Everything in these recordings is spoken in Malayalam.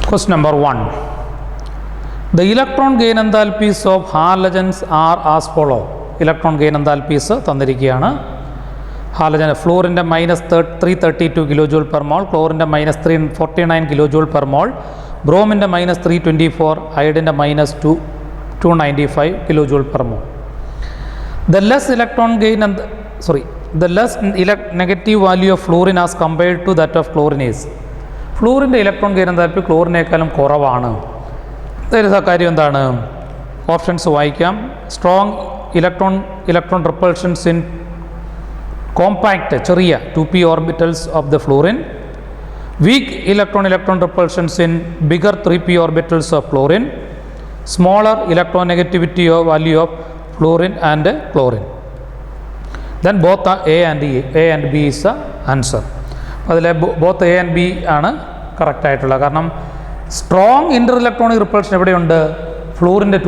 Question number 1. The electron gain enthalpies of halogens are as follow. Electron gain enthalpies തന്നിരിക്കുകയാണ്. ഹാലജൻ ഫ്ലൂറിൻ്റെ -332 കിലോജൂൾ പെർ മോൾ, ക്ലോറിൻ്റെ -349 കിലോജൂൾ പെർ മോൾ, ബ്രോമിൻ്റെ -324, അയഡിൻ്റെ -295 kilojoule per mole. The less electron gain and the less negative value of fluorine as compared to that of chlorine is. ഫ്ലൂറിൻ്റെ ഇലക്ട്രോൺ ഗെയിൻ എന്തായാലും ക്ലോറിനേക്കാളും കുറവാണ്. കാര്യം എന്താണ്? ഓപ്ഷൻസ് വായിക്കാം. Strong electron repulsions in compact ചെറിയ 2p orbitals of the fluorine, weak electron repulsions in bigger 3p orbitals of chlorine, smaller electron negativity value of fluorine and chlorine. Then both A and B is the answer. അതിലെ ബോത്ത് A and B ആണ് കറക്റ്റ് ആയിട്ടുള്ളത്. കാരണം സ്ട്രോങ് ഇൻ്റർ ഇലക്ട്രോണിക് റിപ്പൾഷൻ എവിടെയുണ്ട്? ഫ്ലൂറിൻ്റെ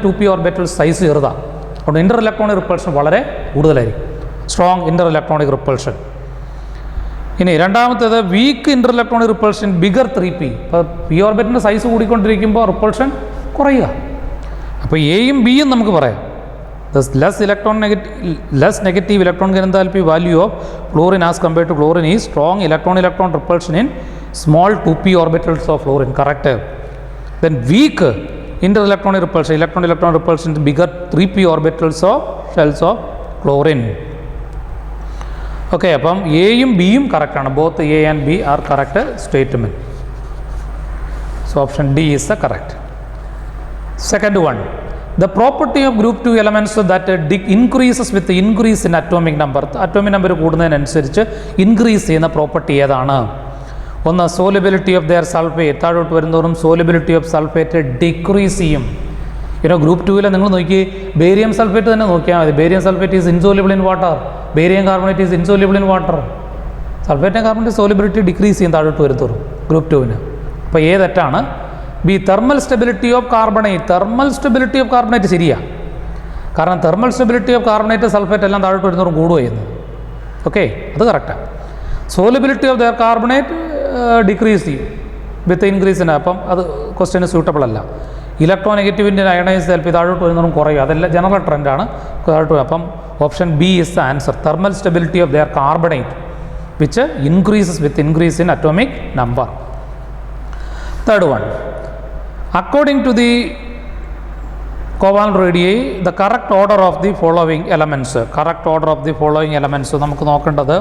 2p ഓർബിറ്റൽ സൈസ് ചെറുതാണ്. അതുകൊണ്ട് ഇൻ്റർ ഇലക്ട്രോണിക് റിപ്പൾഷൻ വളരെ കൂടുതലായിരിക്കും, സ്ട്രോങ് ഇൻ്റർ ഇലക്ട്രോണിക് റിപ്പൾഷൻ. ഇനി രണ്ടാമത്തേത് വീക്ക് ഇൻ്റർ ഇലക്ട്രോണിക് റിപ്പൾഷൻ ബിഗർ 3p. ഇപ്പോൾ പി ഓർബിറ്റിൻ്റെ സൈസ് കൂടിക്കൊണ്ടിരിക്കുമ്പോൾ റിപ്പൾഷൻ കുറയുക. അപ്പോൾ എയും ബിയും നമുക്ക് പറയാം. Thus less negative electron gain enthalpy value of fluorine as compared to chlorine is strong electron repulsion in small 2p orbitals of fluorine. Correct. Then weak inter-electronic repulsion in bigger 3p orbitals of shells of chlorine. Okay, അപ്പം എയും ബിയും കറക്റ്റ് ആണ്. Both A and B R correct statement. So option D is the correct. Second one. The property of group 2 elements that increases with the increase in atomic number. Atomic number കൂടുന്നതിനനുസരിച്ച് ഇൻക്രീസ് ചെയ്യുന്ന പ്രോപ്പർട്ടി ഏതാണ്? ഒന്ന്, സോലിബിലിറ്റി ഓഫ് ദെയർ സൾഫേറ്റ്. താഴോട്ട് വരുന്നതോറും സോലിബിലിറ്റി ഓഫ് സൾഫേറ്റ് ഡിക്രീസ് ചെയ്യും. ഗ്രൂപ്പ് 2 നിങ്ങൾ നോക്കി, ബേരിയം സൾഫേറ്റ് തന്നെ നോക്കിയാൽ മതി. Barium sulphate is insoluble in water, barium carbonate is insoluble in water. Sulphate and carbonate solubility decrease ചെയ്യും താഴോട്ട് വരുന്നതോറും ഗ്രൂപ്പ് 2. അപ്പോൾ തെറ്റാണ്. B, thermal stability of carbonate. Thermal stability of carbonate ശരിയാണ്. കാരണം thermal stability of carbonate sulphate എല്ലാം താഴോട്ട് വരുന്നവരും കൂടുക ചെയ്യുന്നത്. ഓക്കെ, അത് കറക്റ്റാണ്. Solubility of there carbonate decrease ചെയ്യും വിത്ത് ഇൻക്രീസിന്. അപ്പം അത് ക്വസ്റ്റ്യന് സ്യൂട്ടബിൾ അല്ല. ഇലക്ട്രോ നെഗറ്റീവിൻ്റെ അയണൈസ് ചിലപ്പോൾ താഴോട്ട് വരുന്നവരും കുറയും. അതെല്ലാം ജനറൽ ട്രെൻഡാണ് താഴോട്ട്. അപ്പം option B is the answer. Thermal stability of there carbonate which increases with increase in atomic number. Third one. According to the covalent radii, the correct order of the following elements. Correct order of the following elements. നമുക്ക് നോക്കേണ്ടത്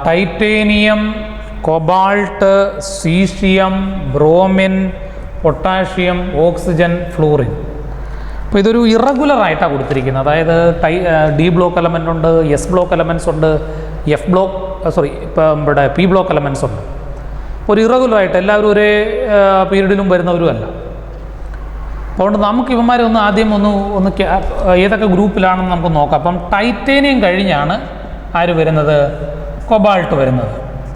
titanium, cobalt, caesium, bromine, potassium, oxygen, fluorine. അപ്പോൾ ഇതൊരു ഇറഗുലർ ആയിട്ടാണ് കൊടുത്തിരിക്കുന്നത്. അതായത് ഡി ബ്ലോക്ക് എലമെൻ്റ് ഉണ്ട്, എസ് ബ്ലോക്ക് എലമെൻറ്റ്സ് ഉണ്ട്, ഇപ്പം ഇവിടെ പി ബ്ലോക്ക് എലമെൻറ്റ്സ് ഉണ്ട്. ഒരു ഇറഗുലറായിട്ട് എല്ലാവരും ഒരേ പീരീഡിലും വരുന്നവരുമല്ല. അതുകൊണ്ട് നമുക്ക് ഇവന്മാരെ ആദ്യം ഒന്ന് ഏതൊക്കെ ഗ്രൂപ്പിലാണെന്ന് നമുക്ക് നോക്കാം. അപ്പം ടൈറ്റേനിയം കഴിഞ്ഞാണ് ആര് വരുന്നത്? കൊബാൾട്ട് വരുന്നത്.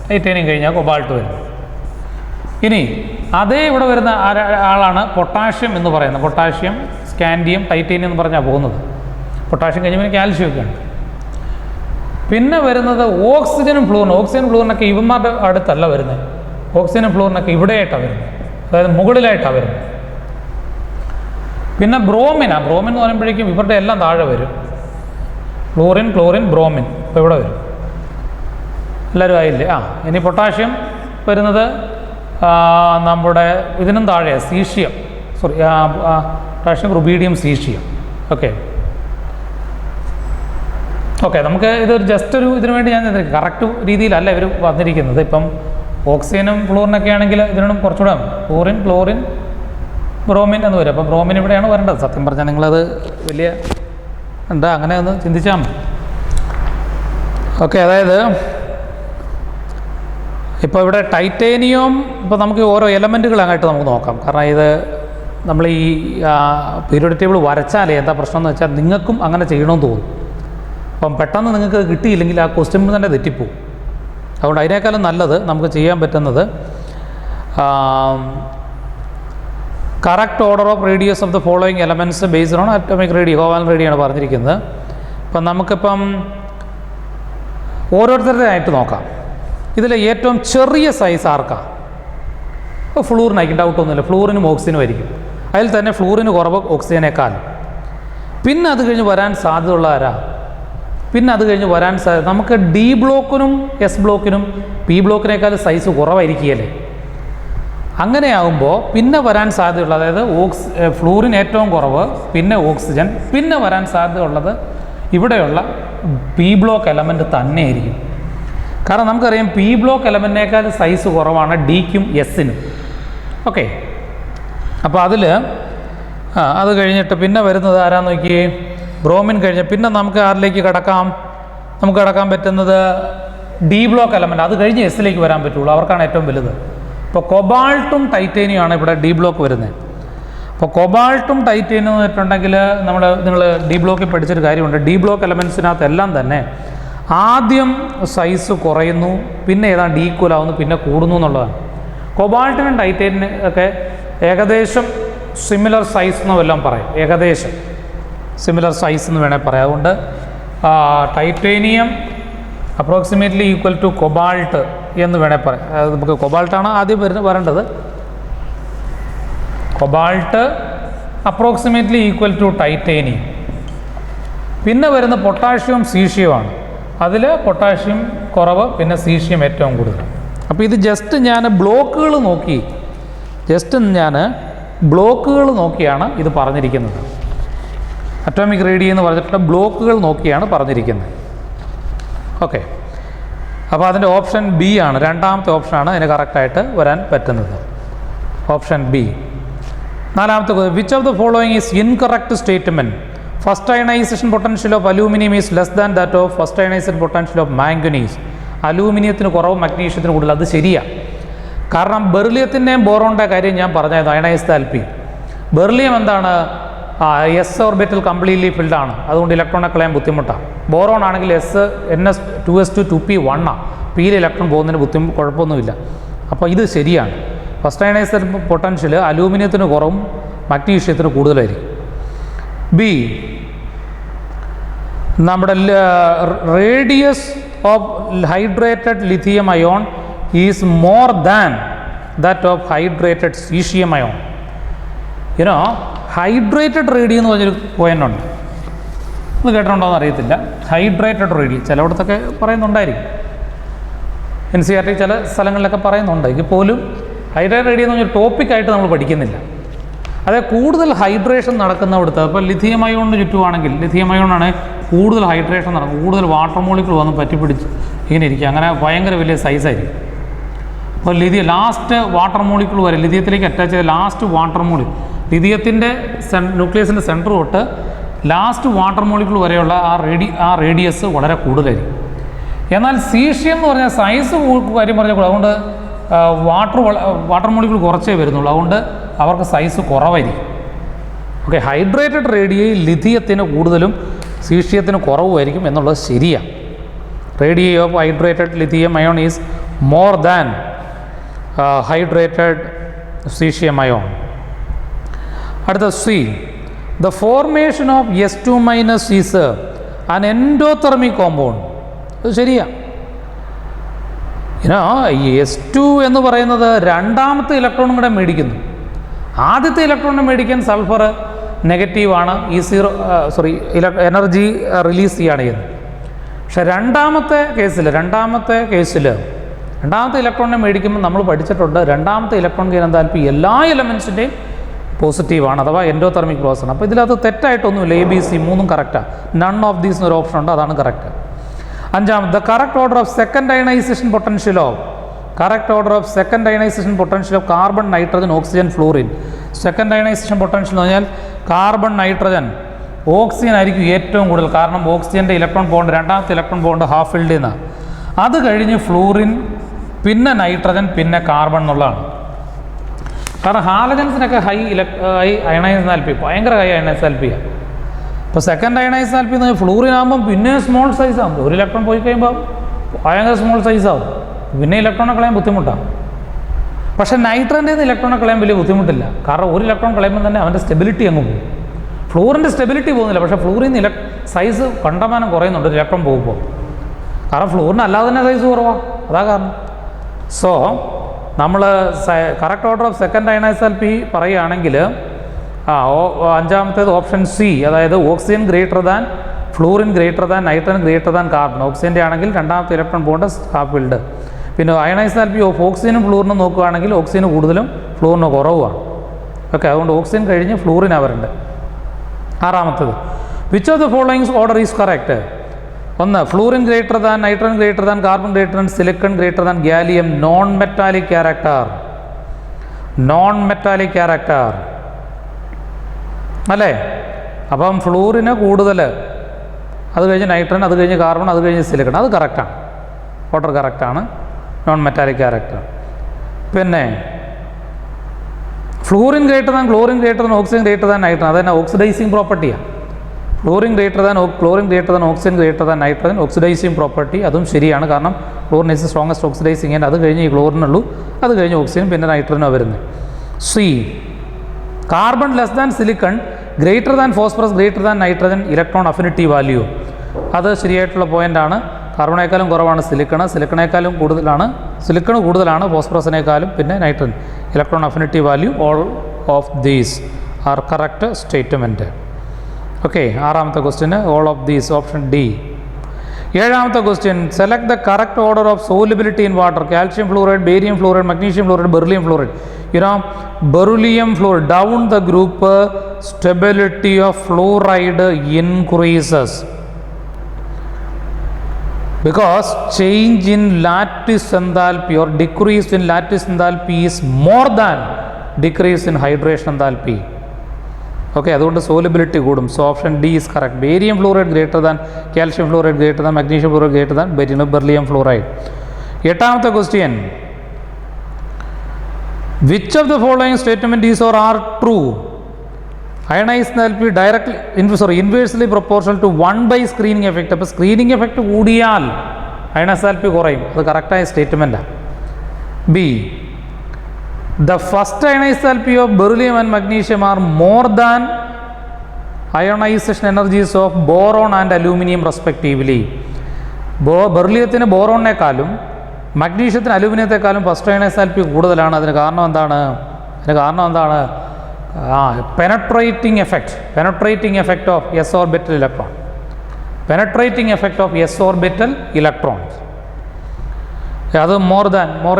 ടൈറ്റേനിയം കഴിഞ്ഞാൽ കൊബാൾട്ട് വരുന്നത്. ഇനി അതേ ഇവിടെ വരുന്ന ആളാണ് പൊട്ടാഷ്യം എന്ന് പറയുന്നത്. പൊട്ടാഷ്യം, സ്കാൻഡിയം, ടൈറ്റേനിയം എന്ന് പറഞ്ഞാൽ പോകുന്നത്. പൊട്ടാഷ്യം കഴിഞ്ഞാൽ കാൽഷ്യം ഒക്കെ ഉണ്ട്. പിന്നെ വരുന്നത് ഓക്സിജനും ഫ്ലൂറിനും. ഓക്സിജൻ ഫ്ലൂറിനൊക്കെ ഇവന്മാരുടെ അടുത്തല്ല വരുന്നത്. ഓക്സിജനും ഫ്ലൂറിനൊക്കെ ഇവിടെയായിട്ടാണ് വരുന്നത്, അതായത് മുകളിലായിട്ടാണ് വരുന്നത്. പിന്നെ ബ്രോമിൻ എന്ന് പറയുമ്പോഴേക്കും ഇവരുടെ എല്ലാം താഴെ വരും. ഫ്ലൂറിൻ, ക്ലോറിൻ, ബ്രോമിൻ ഇപ്പോൾ ഇവിടെ വരും. എല്ലാവരും ആയില്ലേ? ഇനി പൊട്ടാഷ്യം വരുന്നത് നമ്മുടെ ഇതിനും താഴെ caesium, potassium, rubidium, caesium. Okay, നമുക്ക് ഇതൊരു ജസ്റ്റ് ഒരു ഇതിനു വേണ്ടി ഞാൻ കറക്റ്റ് രീതിയിലല്ല ഇവർ വന്നിരിക്കുന്നത്. ഇപ്പം ഓക്സിജനും ഫ്ലൂറിനൊക്കെ ആണെങ്കിൽ ഇതിനും കുറച്ചുകൂടെ ഫ്ലൂറിൻ, ക്ലോറിൻ, ബ്രോമിൻ എന്ന് വരും. അപ്പം ബ്രോമിൻ ഇവിടെയാണ് വരേണ്ടത്. സത്യം പറഞ്ഞാൽ നിങ്ങളത് വലിയ അങ്ങനെ ഒന്ന് ചിന്തിച്ചാൽ മതി. ഓക്കെ, അതായത് ഇപ്പോൾ ഇവിടെ ടൈറ്റേനിയം, ഇപ്പോൾ നമുക്ക് ഓരോ എലമെൻറ്റുകളായിട്ട് നമുക്ക് നോക്കാം. കാരണം ഇത് നമ്മൾ ഈ പീരിയോഡിക് ടേബിൾ വരച്ചാലേ എന്താ പ്രശ്നം എന്ന് വെച്ചാൽ നിങ്ങൾക്കും അങ്ങനെ ചെയ്യണമെന്ന് തോന്നും. അപ്പം പെട്ടെന്ന് നിങ്ങൾക്ക് കിട്ടിയില്ലെങ്കിൽ ആ ക്വസ്റ്റ്യൻ തന്നെ തെറ്റിപ്പോവും. അതുകൊണ്ട് അതിനേക്കാളും നല്ലത് നമുക്ക് ചെയ്യാൻ പറ്റുന്നത് correct order of radius of the following elements based on atomic radii, covalent റേഡിയാണ് പറഞ്ഞിരിക്കുന്നത്. അപ്പം നമുക്കിപ്പം ഓരോരുത്തരുടെ ആയിട്ട് നോക്കാം. ഇതിൽ ഏറ്റവും ചെറിയ സൈസ് ആർക്കാണ്? ഫ്ലൂറിനായിരിക്കും, ഡൗട്ടൊന്നുമില്ല. ഫ്ലൂറിനും ഓക്സിജനും ആയിരിക്കും. അതിൽ തന്നെ ഫ്ലൂറിന് കുറവ് ഓക്സിജനേക്കാൾ. പിന്നെ അത് കഴിഞ്ഞ് വരാൻ സാധ്യതയുള്ള ആരാ? പിന്നെ അത് കഴിഞ്ഞ് വരാൻ നമുക്ക് ഡി ബ്ലോക്കിനും എസ് ബ്ലോക്കിനും പി ബ്ലോക്കിനേക്കാൾ സൈസ് കുറവായിരിക്കുകയല്ലേ. അങ്ങനെയാകുമ്പോൾ പിന്നെ വരാൻ സാധ്യതയുള്ള, അതായത് ഫ്ലൂറിൻ ഏറ്റവും കുറവ്, പിന്നെ ഓക്സിജൻ, പിന്നെ വരാൻ സാധ്യതയുള്ളത് ഇവിടെയുള്ള പി ബ്ലോക്ക് എലമെൻറ്റ് തന്നെ ആയിരിക്കും. കാരണം നമുക്കറിയാം പി ബ്ലോക്ക് എലമെൻറ്റിനേക്കാൾ സൈസ് കുറവാണ് ഡിക്കും എസിനും. ഓക്കെ, അപ്പോൾ അത് കഴിഞ്ഞിട്ട് പിന്നെ വരുന്നത് ആരാന്ന് നോക്കിയേ, ബ്രോമിൻ കഴിഞ്ഞ് പിന്നെ നമുക്ക് ആരിലേക്ക് കടക്കാം? നമുക്ക് കടക്കാൻ പറ്റുന്നത് ഡി ബ്ലോക്ക് എലമെൻറ്റ്. അത് കഴിഞ്ഞ് എസിലേക്ക് വരാൻ പറ്റുള്ളൂ, അവർക്കാണ് ഏറ്റവും വലുത്. ഇപ്പോൾ കൊബാൾട്ടും ടൈറ്റേനിയം ആണ് ഇവിടെ ഡി ബ്ലോക്ക് വരുന്നത്. അപ്പോൾ കൊബാൾട്ടും ടൈറ്റേനിയം എന്ന് വെച്ചിട്ടുണ്ടെങ്കിൽ നിങ്ങൾ ഡി ബ്ലോക്കിൽ പഠിച്ചൊരു കാര്യമുണ്ട്. ഡി ബ്ലോക്ക് എലമെൻറ്റ്സിനകത്ത് എല്ലാം തന്നെ ആദ്യം സൈസ് കുറയുന്നു, പിന്നെ ഏതാണ്ട് ഈക്വൽ ആവുന്നു, പിന്നെ കൂടുന്നു എന്നുള്ളതാണ്. കൊബാൾട്ടിനും ടൈറ്റേനിയം ഒക്കെ ഏകദേശം സിമിലർ സൈസ് എന്ന് വല്ലതും പറയും, ഏകദേശം സിമിലർ സൈസ് എന്ന് വേണേൽ പറയാം. അതുകൊണ്ട് titanium approximately equal to cobalt എന്ന് വേണേൽ പറയാം. നമുക്ക് കൊബാൾട്ടാണ് ആദ്യം വരേണ്ടത്. Cobalt approximately equal to titanium. പിന്നെ വരുന്ന പൊട്ടാഷ്യം സീഷ്യമാണ്. അതിൽ പൊട്ടാഷ്യം കുറവ്, പിന്നെ സീഷ്യം ഏറ്റവും കൂടുതൽ. അപ്പോൾ ഇത് ജസ്റ്റ് ഞാൻ ബ്ലോക്കുകൾ നോക്കിയാണ് ഇത് പറഞ്ഞിരിക്കുന്നത്. അറ്റോമിക് റേഡിയം എന്ന് പറഞ്ഞിട്ട് ബ്ലോക്കുകൾ നോക്കിയാണ് പറഞ്ഞിരിക്കുന്നത്. ഓക്കെ, അപ്പോൾ അതിൻ്റെ ഓപ്ഷൻ ബി ആണ്, രണ്ടാമത്തെ ഓപ്ഷനാണ് അതിന് കറക്റ്റായിട്ട് വരാൻ പറ്റുന്നത്. Option B. നാലാമത്തെ, which of the following is incorrect statement? First ionisation potential of aluminium is less than that of first ionisation potential of manganese. അലൂമിനിയത്തിന് കുറവ്, മഗ്നീഷ്യത്തിന് കൂടുതൽ. അത് ശരിയാണ്. കാരണം ബെർലിയത്തിൻ്റെയും ബോറോണിൻ്റെ കാര്യം ഞാൻ പറഞ്ഞായിരുന്നു, അയണൈസ്ഡ് ആൽപ്പി. ബെർലിയം എന്താണ്? എസ് ഓർബിറ്റൽ കംപ്ലീറ്റ്ലി ഫിൽഡ് ആണ്, അതുകൊണ്ട് ഇലക്ട്രോണെ കളയാൻ ബുദ്ധിമുട്ടാണ്. ബോറോൺ ആണെങ്കിൽ NS 2s2 2p1 ആണ്, പിയിൽ ഇലക്ട്രോൺ പോകുന്നതിന് കുഴപ്പമൊന്നുമില്ല. അപ്പോൾ ഇത് ശരിയാണ്. ഫസ്റ്റ് അയണൈസർ പൊട്ടൻഷ്യൽ അലൂമിനിയത്തിന് കുറവും മഗ്നീഷ്യത്തിന് കൂടുതലായിരിക്കും. ബി, നമ്മുടെ radius of hydrated lithium ion is more than that of hydrated caesium ion. You know hydrated radium എന്ന് പറഞ്ഞൊരു പോയിൻ്റ് ഉണ്ട്. ഇത് കേട്ടിട്ടുണ്ടോയെന്ന് അറിയത്തില്ല. ഹൈഡ്രേറ്റഡ് റേഡിയം ചിലയിടത്തൊക്കെ പറയുന്നുണ്ടായിരിക്കും, NCERT ചില സ്ഥലങ്ങളിലൊക്കെ പറയുന്നുണ്ട്. എങ്കിൽ പോലും ഹൈഡ്രേറ്റഡ് റേഡിയം എന്ന് പറഞ്ഞൊരു ടോപ്പിക്കായിട്ട് നമ്മൾ പഠിക്കുന്നില്ല. അതായത് കൂടുതൽ ഹൈഡ്രേഷൻ നടക്കുന്നിടത്ത്, ഇപ്പോൾ ലിഥിയം അയോണിന് ചുറ്റുമാണെങ്കിൽ, ലിഥിയം അയോണാണ് കൂടുതൽ ഹൈഡ്രേഷൻ നടക്കും, കൂടുതൽ വാട്ടർ മോളിക്യൂൾ വന്ന് പറ്റിപ്പിടിച്ച് ഇങ്ങനെ ഇരിക്കുക, അങ്ങനെ ഭയങ്കര വലിയ സൈസായിരിക്കും. അപ്പോൾ ലാസ്റ്റ് വാട്ടർ മോളിക്യൂൾ വരെ ലിഥിയത്തിലേക്ക് അറ്റാച്ച് ചെയ്ത ലാസ്റ്റ് വാട്ടർ മോളിക്യൂൾ, ലിഥിയത്തിൻ്റെ ന്യൂക്ലിയസിൻ്റെ സെൻറ്റർ തൊട്ട് ലാസ്റ്റ് വാട്ടർ മോളിക്യൂൾ വരെയുള്ള ആ റേഡിയസ് വളരെ കൂടുതലായിരിക്കും. എന്നാൽ സീഷ്യം എന്ന് പറഞ്ഞാൽ സൈസ് കാര്യം പറഞ്ഞാൽ അതുകൊണ്ട് വാട്ടർ മോളിക്യൂൾ കുറച്ചേ വരുന്നുള്ളൂ, അതുകൊണ്ട് അവർക്ക് സൈസ് കുറവായിരിക്കും. ഓക്കെ, ഹൈഡ്രേറ്റഡ് റേഡിയയിൽ ലിഥിയത്തിന് കൂടുതലും സീഷ്യത്തിന് കുറവുമായിരിക്കും എന്നുള്ളത് ശരിയാണ്. Radii of hydrated lithium ion is more than hydrated caesium ion. അടുത്ത C, the formation of S2- is an endothermic compound. അത് ശരിയാണ്. S2 എന്ന് പറയുന്നത് രണ്ടാമത്തെ ഇലക്ട്രോണും കൂടെ മേടിക്കുന്നു. ആദ്യത്തെ ഇലക്ട്രോണിനെ മേടിക്കാൻ സൾഫർ നെഗറ്റീവാണ്, എനർജി റിലീസ് ചെയ്യുകയാണ് ചെയ്യുന്നത്. പക്ഷെ രണ്ടാമത്തെ കേസിൽ രണ്ടാമത്തെ ഇലക്ട്രോണിനെ മേടിക്കുമ്പോൾ നമ്മൾ പഠിച്ചിട്ടുണ്ട്, രണ്ടാമത്തെ ഇലക്ട്രോൺ ഗെയിൻ എന്താൽപ്പി എല്ലാ എലമെൻസിൻ്റെയും പോസിറ്റീവാണ്, അഥവാ എൻഡോതെർമിക് പ്രോസസ് ആണ്. അപ്പോൾ ഇതിനകത്ത് തെറ്റായിട്ടൊന്നുമില്ല, ABC മൂന്നും കറക്റ്റാണ്. നൺ ഓഫ് ദീസ് എന്നൊരു ഓപ്ഷൻ ഉണ്ട്, അതാണ് കറക്റ്റ്. അഞ്ചാമത്, the correct order of second ionisation potential of carbon, nitrogen, oxygen, fluorine. Second ionisation potential എന്ന് പറഞ്ഞാൽ കാർബൺ, നൈട്രജൻ, ഓക്സിജൻ ആയിരിക്കും ഏറ്റവും കൂടുതൽ. കാരണം ഓക്സിജൻ്റെ ഇലക്ട്രോൺ ബോണ്ട്, രണ്ടാമത്തെ ഇലക്ട്രോൺ ബോണ്ട് ഹാഫ് ഫിൽഡ് ചെയ്യുന്നതാണ്. അത് കഴിഞ്ഞ് ഫ്ലൂറിൻ, പിന്നെ നൈട്രജൻ, പിന്നെ കാർബൺ എന്നുള്ളതാണ്. കാരണം ഹാലജൻസിനൊക്കെ ഹൈ അയണൈസ് ആൽപ്പി, ഭയങ്കര ഹൈ അയണൈസ് ആൽപ്പിയാണ്. ഇപ്പോൾ സെക്കൻഡ് അയണൈസ് ആൽപ്പി എന്ന് പറഞ്ഞാൽ ഫ്ലൂറിൻ ആകുമ്പം പിന്നെ സ്മോൾ സൈസ് ആകും. ഒരു ഇലക്ട്രോൺ പോയി കഴിയുമ്പോൾ ഭയങ്കര സ്മോൾ സൈസ് ആവും, പിന്നെ ഇലക്ട്രോണെ കളയാൻ ബുദ്ധിമുട്ടാണ്. പക്ഷേ നൈട്രജൻ്റെ ഇലക്ട്രോണെ കളയാൻ വലിയ ബുദ്ധിമുട്ടില്ല, കാരണം ഒരു ഇലക്ട്രോൺ കളയുമ്പോൾ തന്നെ അവൻ്റെ സ്റ്റെബിലിറ്റി അങ്ങ് പോകും. ഫ്ലൂറിൻ്റെ സ്റ്റെബിലിറ്റി പോകുന്നില്ല, പക്ഷേ ഫ്ലൂറിന് സൈസ് കണ്ടമാനം കുറയുന്നുണ്ട് ഒരു ഇലക്ട്രോൺ പോകുമ്പോൾ. കാരണം ഫ്ലൂറിന് അല്ലാതെ തന്നെ സൈസ് കുറവാണ്, അതാ കാരണം. സോ നമ്മൾ correct order of second ionisation enthalpy പറയുകയാണെങ്കിൽ അഞ്ചാമത്തേത് ഓപ്ഷൻ സി, അതായത് oxygen greater than fluorine greater than nitrogen greater than carbon. ഓക്സിജൻ്റെ ആണെങ്കിൽ രണ്ടാമത്തെ ഇലക്ട്രോൺ ബോണ്ട് ഹാഫ് ഫിൽഡ്. പിന്നെ അയണൈസാൽപ്പി ഓഫ് ഓക്സിജനും ഫ്ലൂറിനും നോക്കുകയാണെങ്കിൽ ഓക്സിജന് കൂടുതലും ഫ്ലൂറിന് കുറവുമാണ്. ഓക്കെ, അതുകൊണ്ട് ഓക്സിജൻ കഴിഞ്ഞ് ഫ്ലൂറിൻ അവരുണ്ട്. ആറാമത്തത് which of the followings order is correct? ഒന്ന്, fluorine greater than nitrogen greater than carbon greater than silicon greater than gallium, non metallic character. Non metallic character അല്ലേ? അപ്പം ഫ്ലൂറിന് കൂടുതൽ, അത് കഴിഞ്ഞ് നൈട്രജൻ, അത് കഴിഞ്ഞ് കാർബൺ, അത് കഴിഞ്ഞ് സിലിക്കൺ. അത് കറക്റ്റാണ്, ഓർഡർ കറക്റ്റാണ്, നോൺ മെറ്റാലിക് ക്യാരക്ടർ. പിന്നെ fluorine greater than chlorine greater than oxygen greater than nitrogen, അത് തന്നെ ഓക്സിഡൈസിങ് പ്രോപ്പർട്ടിയാണ്. Fluorine greater than chlorine greater than oxygen greater than nitrogen, oxidising property. അതും ശരിയാണ്, കാരണം chlorine is strongest oxidising and അത് കഴിഞ്ഞ് ഈ ക്ലോറിനുള്ളൂ, അത് കഴിഞ്ഞ് ഓക്സിജൻ, പിന്നെ നൈട്രജനോ വരുന്നത്. C, carbon less than silicon greater than phosphorus greater than nitrogen, electron affinity value. അത് ശരിയായിട്ടുള്ള പോയിൻ്റാണ്. കാർബണേക്കാളും കുറവാണ് സിലിക്കണ്, സിലിക്കണേക്കാളും കൂടുതലാണ്, സിലിക്കണ് കൂടുതലാണ് ഫോസ്ഫറസിനേക്കാളും, പിന്നെ നൈട്രജൻ. Electron affinity value, all of these are correct statement. Okay, ആറാമത്തെ ക്വസ്റ്റ്യന് all of these, option D. ഏഴാമത്തെ question, select the correct order of solubility in water. Calcium fluoride, barium fluoride, magnesium fluoride, beryllium fluoride. Beryllium fluoride, down the group stability of fluoride increases because change in lattice enthalpy or decrease in lattice enthalpy is more than decrease in hydration enthalpy. Okay, അതുകൊണ്ട് solubility കൂടും. So option D is correct. Barium fluoride greater than calcium fluoride greater than magnesium fluoride greater than beryllium fluoride. എട്ടാമത്തെ question, which of the following statement is or are true? Ionized enthalpy directly inversely proportional to 1 by screening effect. അപ്പോൾ സ്ക്രീനിങ് എഫക്റ്റ് കൂടിയാൽ അയണൈസ്ഡ് enthalpy കുറയും. അത് കറക്റ്റായ സ്റ്റേറ്റ്മെൻറ്റാണ്. B, the first ionized enthalpy of beryllium and magnesium are more than ionization energies of boron and aluminum respectively. ബെറിലിയത്തിന് ബോറോണിനേക്കാളും മഗ്നീഷ്യത്തിന് അലൂമിനിയത്തെക്കാളും ഫസ്റ്റ് ionized enthalpy കൂടുതലാണ്. അതിന് കാരണം എന്താണ്? Penetrating effect of S orbital electron. Penetrating effect of S orbital electrons. അത് more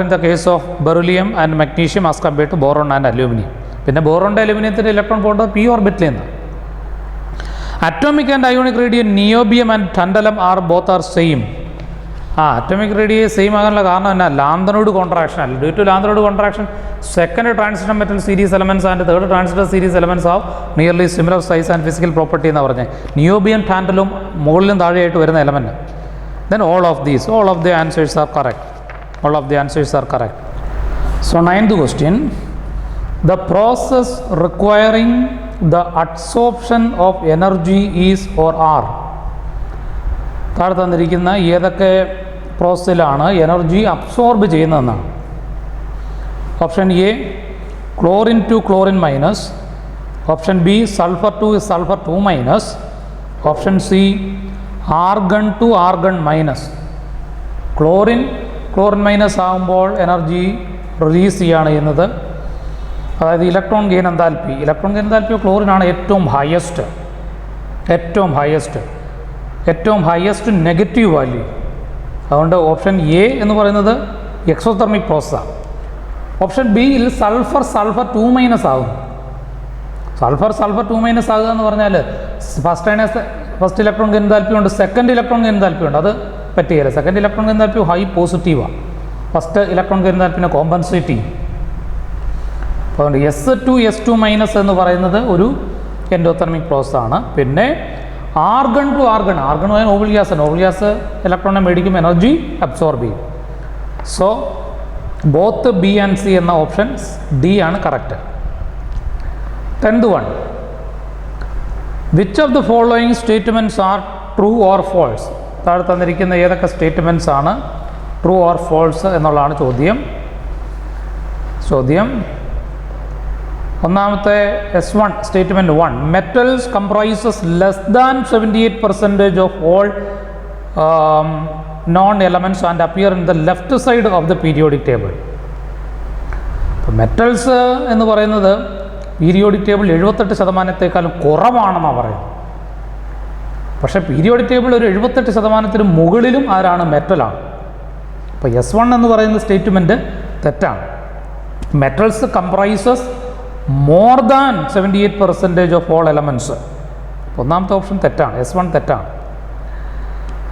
in the case of beryllium and magnesium as compared to boron and aluminium. പിന്നെ ബോറോണിൻ്റെ അലൂമിനിയത്തിൻ്റെ ഇലക്ട്രോൺ പോകുന്നത് പി ഓർബിറ്റിൽ നിന്ന്. Atomic and ionic radium niobium and tantalum both are same. Atomic radium same ആകാനുള്ള കാരണം എന്നാ? ലാന്തനോഡ് കോൺട്രാക്ഷൻ അല്ല. Due to lanthanoid contraction second transition metal series elements and third transistor series elements have nearly similar size and physical property എന്ന് പറഞ്ഞത്. നിയോബിയം ടാൻഡലും മുകളിലും താഴെയായിട്ട് വരുന്ന element. Then all of the answers are correct. So ninth question, the process requiring the adsorption of energy is or are. താഴെ തന്നിരിക്കുന്ന ഏതൊക്കെ പ്രോസസ്സിലാണ് എനർജി അബ്സോർബ് ചെയ്യുന്നതെന്നാണ്. Option A, chlorine to chlorine minus. Option B, sulphur to sulphur 2 minus. Option C, argon to argon minus. Chlorine minus ആകുമ്പോൾ എനർജി റിലീസ് ചെയ്യുകയാണ് ചെയ്യുന്നത്. അതായത് ഇലക്ട്രോൺ ഗെയിൻ എൻതാൽപ്പി ക്ലോറിനാണ് ഏറ്റവും ഹയസ്റ്റ് നെഗറ്റീവ് വാല്യൂ. അതുകൊണ്ട് ഓപ്ഷൻ എ എന്ന് പറയുന്നത് എക്സോതെർമിക് പ്രോസസ്സാണ്. ഓപ്ഷൻ ബിയിൽ സൾഫർ 2 മൈനസ് ആകും. സൾഫർ 2 മൈനസ് ആകുക എന്ന് പറഞ്ഞാൽ ഫസ്റ്റ് ഇലക്ട്രോൺ ഗെയിൻ എൻതാൽപ്പി ഉണ്ട്, സെക്കൻഡ് ഇലക്ട്രോൺ ഗെയിൻ എൻതാൽപ്പി ഉണ്ട്. അത് പറ്റുകയില്ല. Second electron gain enthalpy high പോസിറ്റീവാണ്, ഫസ്റ്റ് ഇലക്ട്രോൺ ഗെയിൻ എൻതാൽപ്പിനെ കോമ്പൻസേറ്റ് ചെയ്യും. അതുകൊണ്ട് S2 മൈനസ് എന്ന് പറയുന്നത് ഒരു എൻഡോതെർമിക് പ്രോസസ്സാണ്. പിന്നെ argon to argon noble gas ഇലക്ട്രോണിനെ മേടിക്കും, എനർജി അബ്സോർബ് ചെയ്യും. So both B and C എന്ന ഓപ്ഷൻ ഡി ആണ് correct. 10th one, which of the following statements are true or false. താഴെ തന്നിരിക്കുന്ന ഏതൊക്കെ സ്റ്റേറ്റ്മെൻറ്റ്സ് ആണ് ട്രൂ ഓർ ഫോൾസ് എന്നുള്ളതാണ് ചോദ്യം. ഒന്നാമത്തെ S1 statement 1, metals comprises less than 78% of all non elements and appear in the left side of the periodic table. Metals എന്ന് പറയുന്നത് പീരിയോഡിക് ടേബിൾ 78% കുറവാണെന്നാണ് പറയുന്നത്. പക്ഷേ പീരിയോഡിക് ടേബിൾ ഒരു 78% മുകളിലും ആരാണ്? മെറ്റലാണ്. അപ്പോൾ S1 എന്ന് പറയുന്ന സ്റ്റേറ്റ്മെൻറ്റ് തെറ്റാണ്. Metals comprises more than 78% of all elements. ഒന്നാമത്തെ ഓപ്ഷൻ തെറ്റാണ്, S1 തെറ്റാണ്.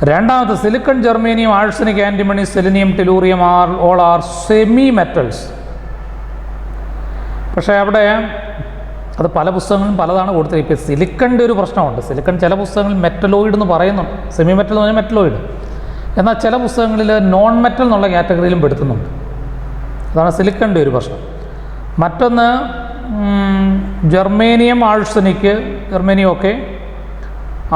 രണ്ടാമത് silicon, germanium, arsenic, antimony, selenium, tellurium all are semi metals. പക്ഷേ അവിടെ അത് പല പുസ്തകങ്ങളും പലതാണ് കൊടുത്തത്. ഇപ്പോൾ സിലിക്കണിൻ്റെ ഒരു പ്രശ്നമുണ്ട്. സിലിക്കൺ ചില പുസ്തകങ്ങളിൽ മെറ്റലോയിഡ് എന്ന് പറയുന്നുണ്ട്, സെമി മെറ്റൽ എന്ന് പറഞ്ഞാൽ മെറ്റലോയിഡ്. എന്നാൽ ചില പുസ്തകങ്ങളിൽ നോൺ മെറ്റൽ എന്നുള്ള കാറ്റഗറിയിലും പെടുത്തുന്നുണ്ട്. അതാണ് സിലിക്കണിൻ്റെ ഒരു പ്രശ്നം. മറ്റൊന്ന് ജെർമേനിയം, ആഴ്സനിക്, ജെർമേനിയം ഒക്കെ,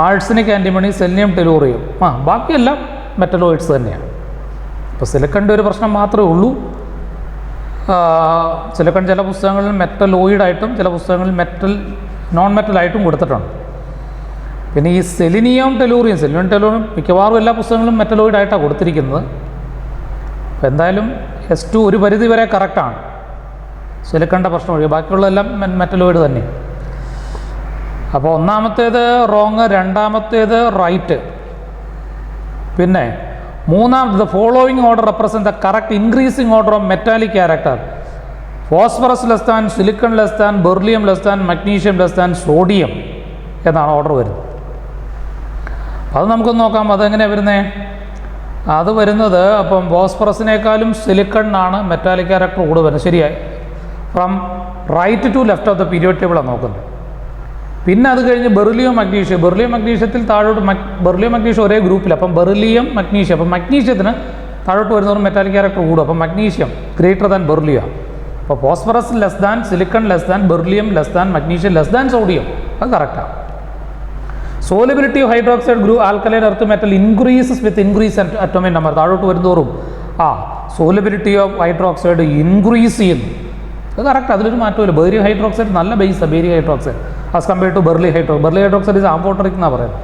ആഴ്സനിക്, ആൻറ്റിമണി, സെലിനിയം, ടെലൂറിയം, ബാക്കിയെല്ലാം മെറ്റലോയിഡ്സ് തന്നെയാണ്. ഇപ്പോൾ സിലിക്കണിൻ്റെ ഒരു പ്രശ്നം മാത്രമേ ഉള്ളൂ. സിലിക്കൺ ചില പുസ്തകങ്ങളിൽ മെറ്റലോയിഡായിട്ടും ചില പുസ്തകങ്ങളിൽ നോൺ മെറ്റലായിട്ടും കൊടുത്തിട്ടുണ്ട്. പിന്നെ ഈ സെലിനിയം, ടെലൂറിയം മിക്കവാറും എല്ലാ പുസ്തകങ്ങളും മെറ്റലോയിഡായിട്ടാണ് കൊടുത്തിരിക്കുന്നത്. അപ്പോൾ എന്തായാലും S2 ഒരു പരിധി വരെ കറക്റ്റാണ്. സിലിക്കണിൻ്റെ പ്രശ്നം ഒഴികെ ബാക്കിയുള്ളതെല്ലാം മെറ്റലോയിഡ് തന്നെ. അപ്പോൾ ഒന്നാമത്തേത് റോങ്, രണ്ടാമത്തേത് റൈറ്റ്. പിന്നെ മൂന്നാമത് following order represent the correct increasing order of metallic character. Phosphorus less than, silicon less than, beryllium less than, magnesium less than, sodium എന്നാണ് ഓർഡർ വരുന്നത്. അത് നമുക്കൊന്ന് നോക്കാം. അതെങ്ങനെയാണ് വരുന്നത്? അത് വരുന്നത് അപ്പം ഫോസ്ഫറസിനേക്കാളും സിലിക്കണിനാണ് മെറ്റാലിക് ക്യാരക്ടർ കൂടുതൽ വരുന്നത്. ശരിയായി. From right to left of the periodic ടേബിളാണ് നോക്കുന്നത്. പിന്നെ അത് കഴിഞ്ഞ് ബെറിലിയം, മഗ്നീഷ്യം. ബെറിലിയം, മഗ്നീഷ്യത്തിൽ താഴോട്ട് ബെറിലിയം, മഗ്നീഷ്യം ഒരേ ഗ്രൂപ്പിൽ. അപ്പം ബെറിലിയം, മഗ്നീഷ്യം. അപ്പം മഗ്നീഷ്യത്തിന് താഴോട്ട് വരുന്നവർ മെറ്റാലിക് ക്യാരക്ടർ കൂടും. അപ്പം മഗ്നീഷ്യം ഗ്രേറ്റർ ദാൻ ബെറിലിയം. അപ്പോൾ phosphorus less than, silicon less than, beryllium less than, magnesium less than, sodium. അത് കറക്റ്റാണ്. Solubility of hydroxide group alkaline earth metal increases with increase atomic number. താഴോട്ട് വരുന്നതോറും സോലബിലിറ്റി ഓഫ് ഹൈഡ്രോക്സൈഡ് ഇൻക്രീസ് ചെയ്യുന്നു. അത് കറക്റ്റ്, അതിലൊരു മാറ്റമില്ല. ബേരിയം ഹൈഡ്രോക്സൈഡ് നല്ല ബേസാണ്. Barium hydroxide as compared to beryllium hydroxide is amphoteric എന്നാണ് പറയുന്നത്.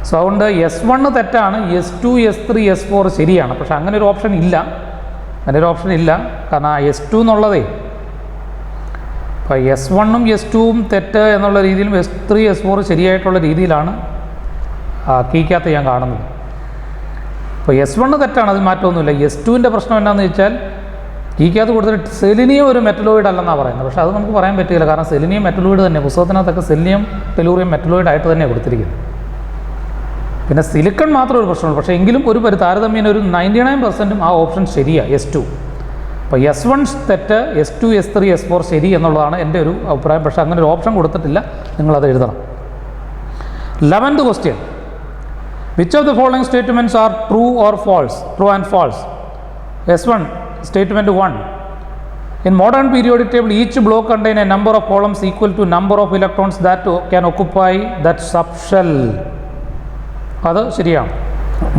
സോ അതുകൊണ്ട് S1 തെറ്റാണ്, S2, S3, S4 ശരിയാണ്. പക്ഷേ അങ്ങനെ ഒരു ഓപ്ഷൻ ഇല്ല. കാരണം S2 എന്നുള്ളതേ അപ്പോൾ S1ഉം S2ഉം തെറ്റ് എന്നുള്ള രീതിയിലും S3, S4 ശരിയായിട്ടുള്ള രീതിയിലാണ് കീക്കകത്ത് ഞാൻ കാണുന്നത്. അപ്പോൾ S1 തെറ്റാണ്, അതിൽ മാറ്റമൊന്നുമില്ല. S2ൻ്റെ പ്രശ്നം എന്താണെന്ന് വെച്ചാൽ കീക്കകത്ത് കൊടുത്തിട്ട് സെലിനിയം ഒരു മെറ്റലോയിഡ് അല്ലെന്നാണ് പറയുന്നത്. പക്ഷേ അത് നമുക്ക് പറയാൻ പറ്റില്ല. കാരണം സെലിനിയം മെറ്റലോയിഡ് തന്നെ. പുസ്തകത്തിനകത്തൊക്കെ സെലിനിയം, ടെലൂറിയം മെറ്റലോയിഡ് ആയിട്ട് തന്നെയാണ് കൊടുത്തിരിക്കുന്നത്. പിന്നെ സിലിക്കൺ മാത്രം ഒരു പ്രശ്നമുള്ളൂ. പക്ഷേ എങ്കിലും ഒരു താരതമ്യേന ഒരു 99%ഉം ആ ഓപ്ഷൻ ശരിയാണ്, S2. അപ്പോൾ S1 തെറ്റ്, S2, S3, S4 ശരി എന്നുള്ളതാണ് എൻ്റെ ഒരു അഭിപ്രായം. പക്ഷേ അങ്ങനെ ഒരു ഓപ്ഷൻ കൊടുത്തിട്ടില്ല, നിങ്ങളത് എഴുതണം. 11th question. Which of the following statements are true or false? True and false. S1 statement 1. In modern periodic table, each block contains a number of columns equal to number of electrons that can occupy that subshell. അത് ശരിയാണ്.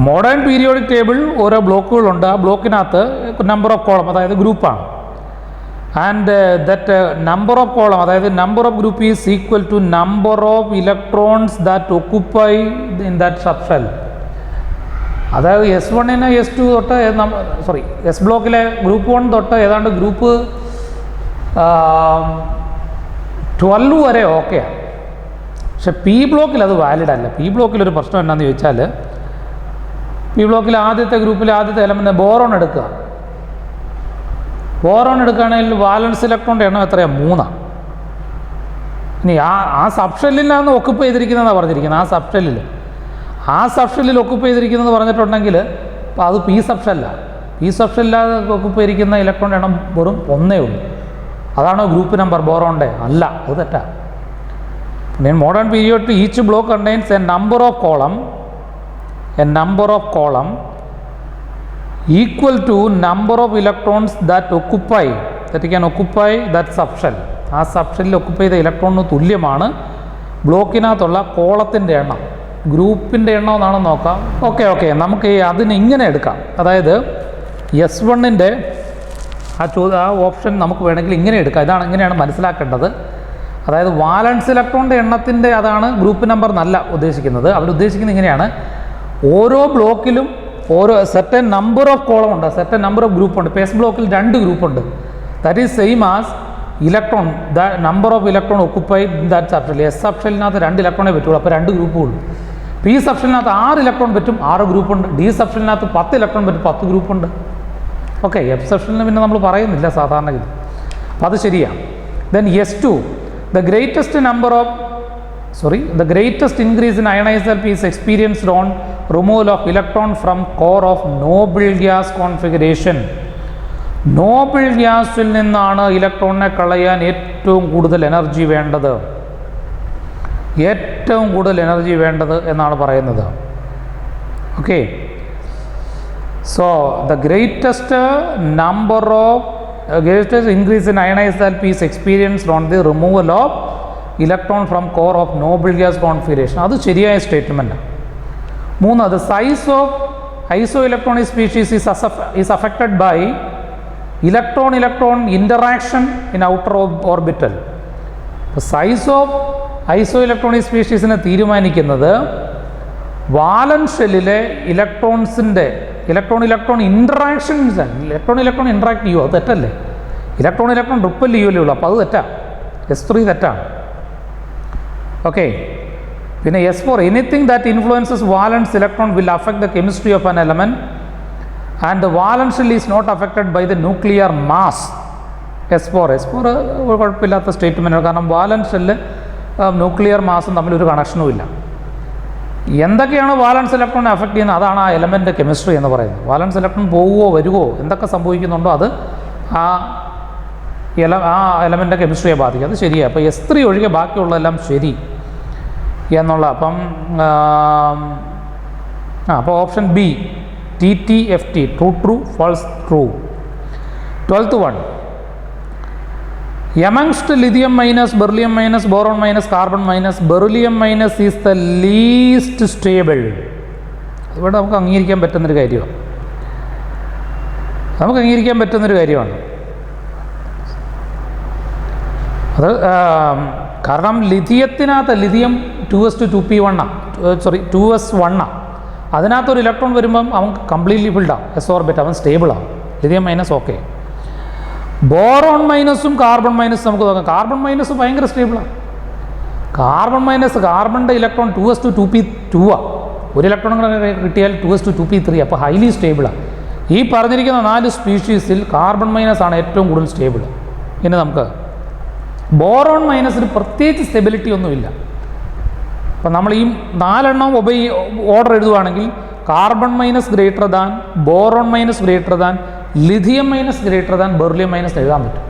മോഡേൺ പീരിയോഡിക് ടേബിൾ ഓരോ ബ്ലോക്കുകളുണ്ട്. ആ ബ്ലോക്കിനകത്ത് നമ്പർ ഓഫ് കോളം, അതായത് ഗ്രൂപ്പാണ്. And that number of column, അതായത് number of group is equal to number of electrons that occupy in that subshell. അതായത് S1-ന് S2 തൊട്ട് S ബ്ലോക്കിലെ ഗ്രൂപ്പ് 1 തൊട്ട് ഏതാണ്ട് ഗ്രൂപ്പ് 12 വരെ ഓക്കെയാണ്. പക്ഷെ P ബ്ലോക്കിൽ അത് വാലിഡ് അല്ല. P ബ്ലോക്കിലൊരു പ്രശ്നം എന്താണെന്ന് ചോദിച്ചാൽ, P ബ്ലോക്കിൽ ആദ്യത്തെ ഗ്രൂപ്പിൽ ആദ്യത്തെ എലമെന്റ് ബോറോൺ എടുക്കുക. ബോറോൺ എടുക്കുകയാണെങ്കിൽ വാലൻസ് ഇലക്ട്രോണിൻ്റെ എണ്ണം എത്രയാണ്? 3. ഇനി ആ സബ്ഷെല്ലിലാണ് ഒക്കുപ്പ് ചെയ്തിരിക്കുന്നതെന്നാണ് പറഞ്ഞിരിക്കുന്നത്. ആ സബ്ഷെല്ലിൽ ഒക്കുപ്പ് ചെയ്തിരിക്കുന്നത് പറഞ്ഞിട്ടുണ്ടെങ്കിൽ അത് P സബ്ഷെല്ല. P സബ്ഷെല്ലാതെ ഒക്കുപ്പ് ചെയ്തിരിക്കുന്ന ഇലക്ട്രോണിൻ്റെ എണ്ണം വെറും 1 ഉള്ളൂ. അതാണോ ഗ്രൂപ്പ് നമ്പർ ബോറോണിൻ്റെ? അല്ല, അത് തെറ്റാണ്. In modern period, each block contains a number of column equal to number of electrons that can occupy that subshell. ആ സബ്ഷെല്ലിൽ ഒക്കുപ്പൈ ചെയ്ത ഇലക്ട്രോണിന് തുല്യമാണ് ബ്ലോക്കിനകത്തുള്ള കോളത്തിൻ്റെ എണ്ണം. ഗ്രൂപ്പിൻ്റെ എണ്ണം എന്നാണെന്ന് നോക്കാം. ഓക്കെ നമുക്ക് അതിന് ഇങ്ങനെ എടുക്കാം. അതായത് S1-ൻ്റെ ആ ഓപ്ഷൻ നമുക്ക് വേണമെങ്കിൽ ഇങ്ങനെ എടുക്കാം. ഇങ്ങനെയാണ് മനസ്സിലാക്കേണ്ടത്. അതായത് വാലൻസ് ഇലക്ട്രോണിൻ്റെ എണ്ണത്തിൻ്റെ അതാണ് ഗ്രൂപ്പ് നമ്പർ എന്നല്ല ഉദ്ദേശിക്കുന്നത്. അവരുദ്ദേശിക്കുന്നത് ഇങ്ങനെയാണ്: ഓരോ ബ്ലോക്കിലും ഓരോ സെർട്ടൻ നമ്പർ ഓഫ് കോളം ഉണ്ട്, സെർട്ടൻ നമ്പർ ഓഫ് ഗ്രൂപ്പ് ഉണ്ട്. ഇപ്പോൾ S ബ്ലോക്കിൽ 2 ഗ്രൂപ്പുണ്ട്. That is same as electron, the number of electron occupied in that subshell. S സബ്ഷെല്ലിനകത്ത് 2 ഇലക്ട്രോണേ പറ്റുള്ളൂ, അപ്പോൾ 2 ഗ്രൂപ്പുള്ളൂ. പി സബ്ഷെല്ലിനകത്ത് 6 ഇലക്ട്രോൺ പറ്റും, 6 ഗ്രൂപ്പുണ്ട്. ഡി സബ്ഷെല്ലിനകത്ത് 10 ഇലക്ട്രോൺ പറ്റും, 10 ഗ്രൂപ്പുണ്ട്. ഓക്കെ, എഫ് സബ്ഷെല്ലിന് പിന്നെ നമ്മൾ പറയുന്നില്ല സാധാരണഗതി, അപ്പോൾ അത് ശരിയാണ്. Then S2, the greatest increase in ionized LP is experienced on removal of electron from core of noble gas configuration. Noble ഗ്യാസിൽ നിന്നാണ് ഇലക്ട്രോണിനെ കളയാൻ ഏറ്റവും കൂടുതൽ എനർജി വേണ്ടത് എന്നാണ് പറയുന്നത്. Okay, so the greatest increase in ionized LP is experienced on the removal of electron from core of noble gas configuration. അത് ശരിയായ statement. 3, the size of isoelectronic species is affected by electron interaction in outer orbital. Size of isoelectronic സ്പീഷീസിനെ തീരുമാനിക്കുന്നത് വാലൻസ് ഷെല്ലിലെ ഇലക്ട്രോൺ ഇൻട്രാക്ഷൻസ് ആണ്. ഇലക്ട്രോൺ ഇൻട്രാക്ട് ചെയ്യുമോ? അത് തെറ്റല്ലേ? ഇലക്ട്രോൺ റിപ്പൽ ചെയ്യുമല്ലേ ഉള്ളൂ, അപ്പോൾ അത് തെറ്റാണ്. S3 തെറ്റാണ്. ഓക്കെ, പിന്നെ S4, anything that influences വാലൻസ് electron will affect the chemistry of an element and the valence shell is not affected by the nuclear mass. S4 കുഴപ്പമില്ലാത്ത സ്റ്റേറ്റ്മെൻറ്റാണ്, കാരണം വാലൻസ് ഷെല്ല് ന്യൂക്ലിയർ മാസും തമ്മിലൊരു കണക്ഷനും ഇല്ല. എന്തൊക്കെയാണ് വാലൻസ് ഇലക്ട്രോണിനെ അഫക്റ്റ് ചെയ്യുന്നത്, അതാണ് ആ എലമെൻ്റ് കെമിസ്ട്രി എന്ന് പറയുന്നത്. വാലൻസ് ഇലക്ട്രോൺ പോവുകയോ വരുവോ എന്തൊക്കെ സംഭവിക്കുന്നുണ്ടോ അത് ആ എലമെൻ്റ് കെമിസ്ട്രിയെ ബാധിക്കും. അത് ശരിയാണ്. അപ്പോൾ S3 ഒഴികെ ബാക്കിയുള്ളതെല്ലാം ശരി എന്നുള്ള. അപ്പോൾ option B TTFT, true, false, true. 12th one, amongst lithium minus, beryllium minus, boron minus, carbon minus, beryllium minus is the least stable. ഇവിടെ നമുക്ക് അംഗീകരിക്കാൻ പറ്റുന്നൊരു കാര്യമാണ്. അത് കാരണം ലിഥിയം 2s1 അതിനകത്തൊരു ഇലക്ട്രോൺ വരുമ്പം അവൻ കംപ്ലീറ്റ്ലി ഫിൽഡാവും, എസ് ഓർബിറ്റ്, അവൻ സ്റ്റേബിളാവും. Lithium minus okay. ബോറോൺ മൈനസും കാർബൺ മൈനസും നമുക്ക് നോക്കാം. കാർബൺ മൈനസ് ഭയങ്കര സ്റ്റേബിളാണ്. കാർബണിൻ്റെ ഇലക്ട്രോൺ 2s2p2 ആണ്. ഒരു ഇലക്ട്രോൺ കിട്ടിയാൽ 2s2p3, അപ്പോൾ ഹൈലി സ്റ്റേബിളാണ്. ഈ പറഞ്ഞിരിക്കുന്ന 4 സ്പീഷീസിൽ കാർബൺ മൈനസ് ആണ് ഏറ്റവും കൂടുതൽ സ്റ്റേബിൾ. ഇനി നമുക്ക് ബോറോൺ മൈനസിന് പ്രത്യേകിച്ച് സ്റ്റെബിലിറ്റി ഒന്നുമില്ല. അപ്പം നമ്മൾ ഈ 4 ഓർഡർ എഴുതുവാണെങ്കിൽ carbon minus greater than, boron minus greater than, lithium minus greater than, beryllium minus എഴുതാൻ പറ്റും.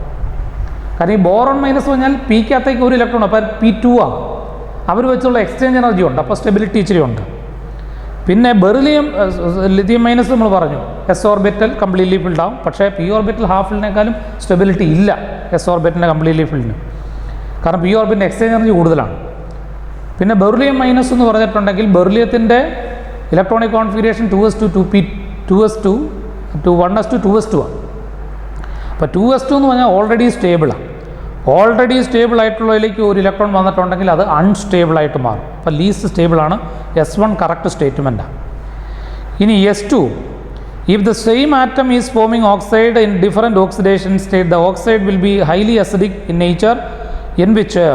കാരണം ഈ ബോറോൺ മൈനസ് പറഞ്ഞാൽ പിക്കകത്തേക്ക് ഒരു ഇലക്ട്രോൺ, അപ്പോൾ P2 ആണ്. അവർ വെച്ചുള്ള എക്സ്ചേഞ്ച് എനർജി ഉണ്ട്, അപ്പോൾ സ്റ്റെബിലിറ്റി ഇച്ചിരി ഉണ്ട്. പിന്നെ ലിഥിയം മൈനസ് നമ്മൾ പറഞ്ഞു, എസ് ഓർബിറ്റൽ കംപ്ലീറ്റ്ലി ഫിൽഡ് ആവും. പക്ഷേ പി ഓർബിറ്റൽ ഹാഫ് ഫിൽഡിനേക്കാളും സ്റ്റെബിലിറ്റി ഇല്ല എസ് ഓർബിറ്റലിൻ്റെ കംപ്ലീറ്റ്ലി ഫിൽഡിന്, കാരണം പി ഓർബിറ്റിൻ്റെ എക്സ്ചേഞ്ച് എനർജി കൂടുതലാണ്. പിന്നെ ബെർലിയം മൈനസ് എന്ന് പറഞ്ഞിട്ടുണ്ടെങ്കിൽ ബെർലിയത്തിൻ്റെ ഇലക്ട്രോണിക് കോൺഫിഗറേഷൻ 2s2 ആണ്. അപ്പോൾ 2s2 എന്ന് പറഞ്ഞാൽ ഓൾറെഡി സ്റ്റേബിളാണ്. ഓൾറെഡി സ്റ്റേബിൾ ആയിട്ടുള്ളതിലേക്ക് ഒരു ഇലക്ട്രോൺ വന്നിട്ടുണ്ടെങ്കിൽ അത് അൺസ്റ്റേബിൾ ആയിട്ട് മാറും. അപ്പോൾ ലീസ്റ്റ് സ്റ്റേബിളാണ്. S1 കറക്റ്റ് സ്റ്റേറ്റ്മെൻറ്റാണ്. ഇനി S2, if the same atom is forming oxide in different oxidation state, the oxide will be highly acidic in nature, in which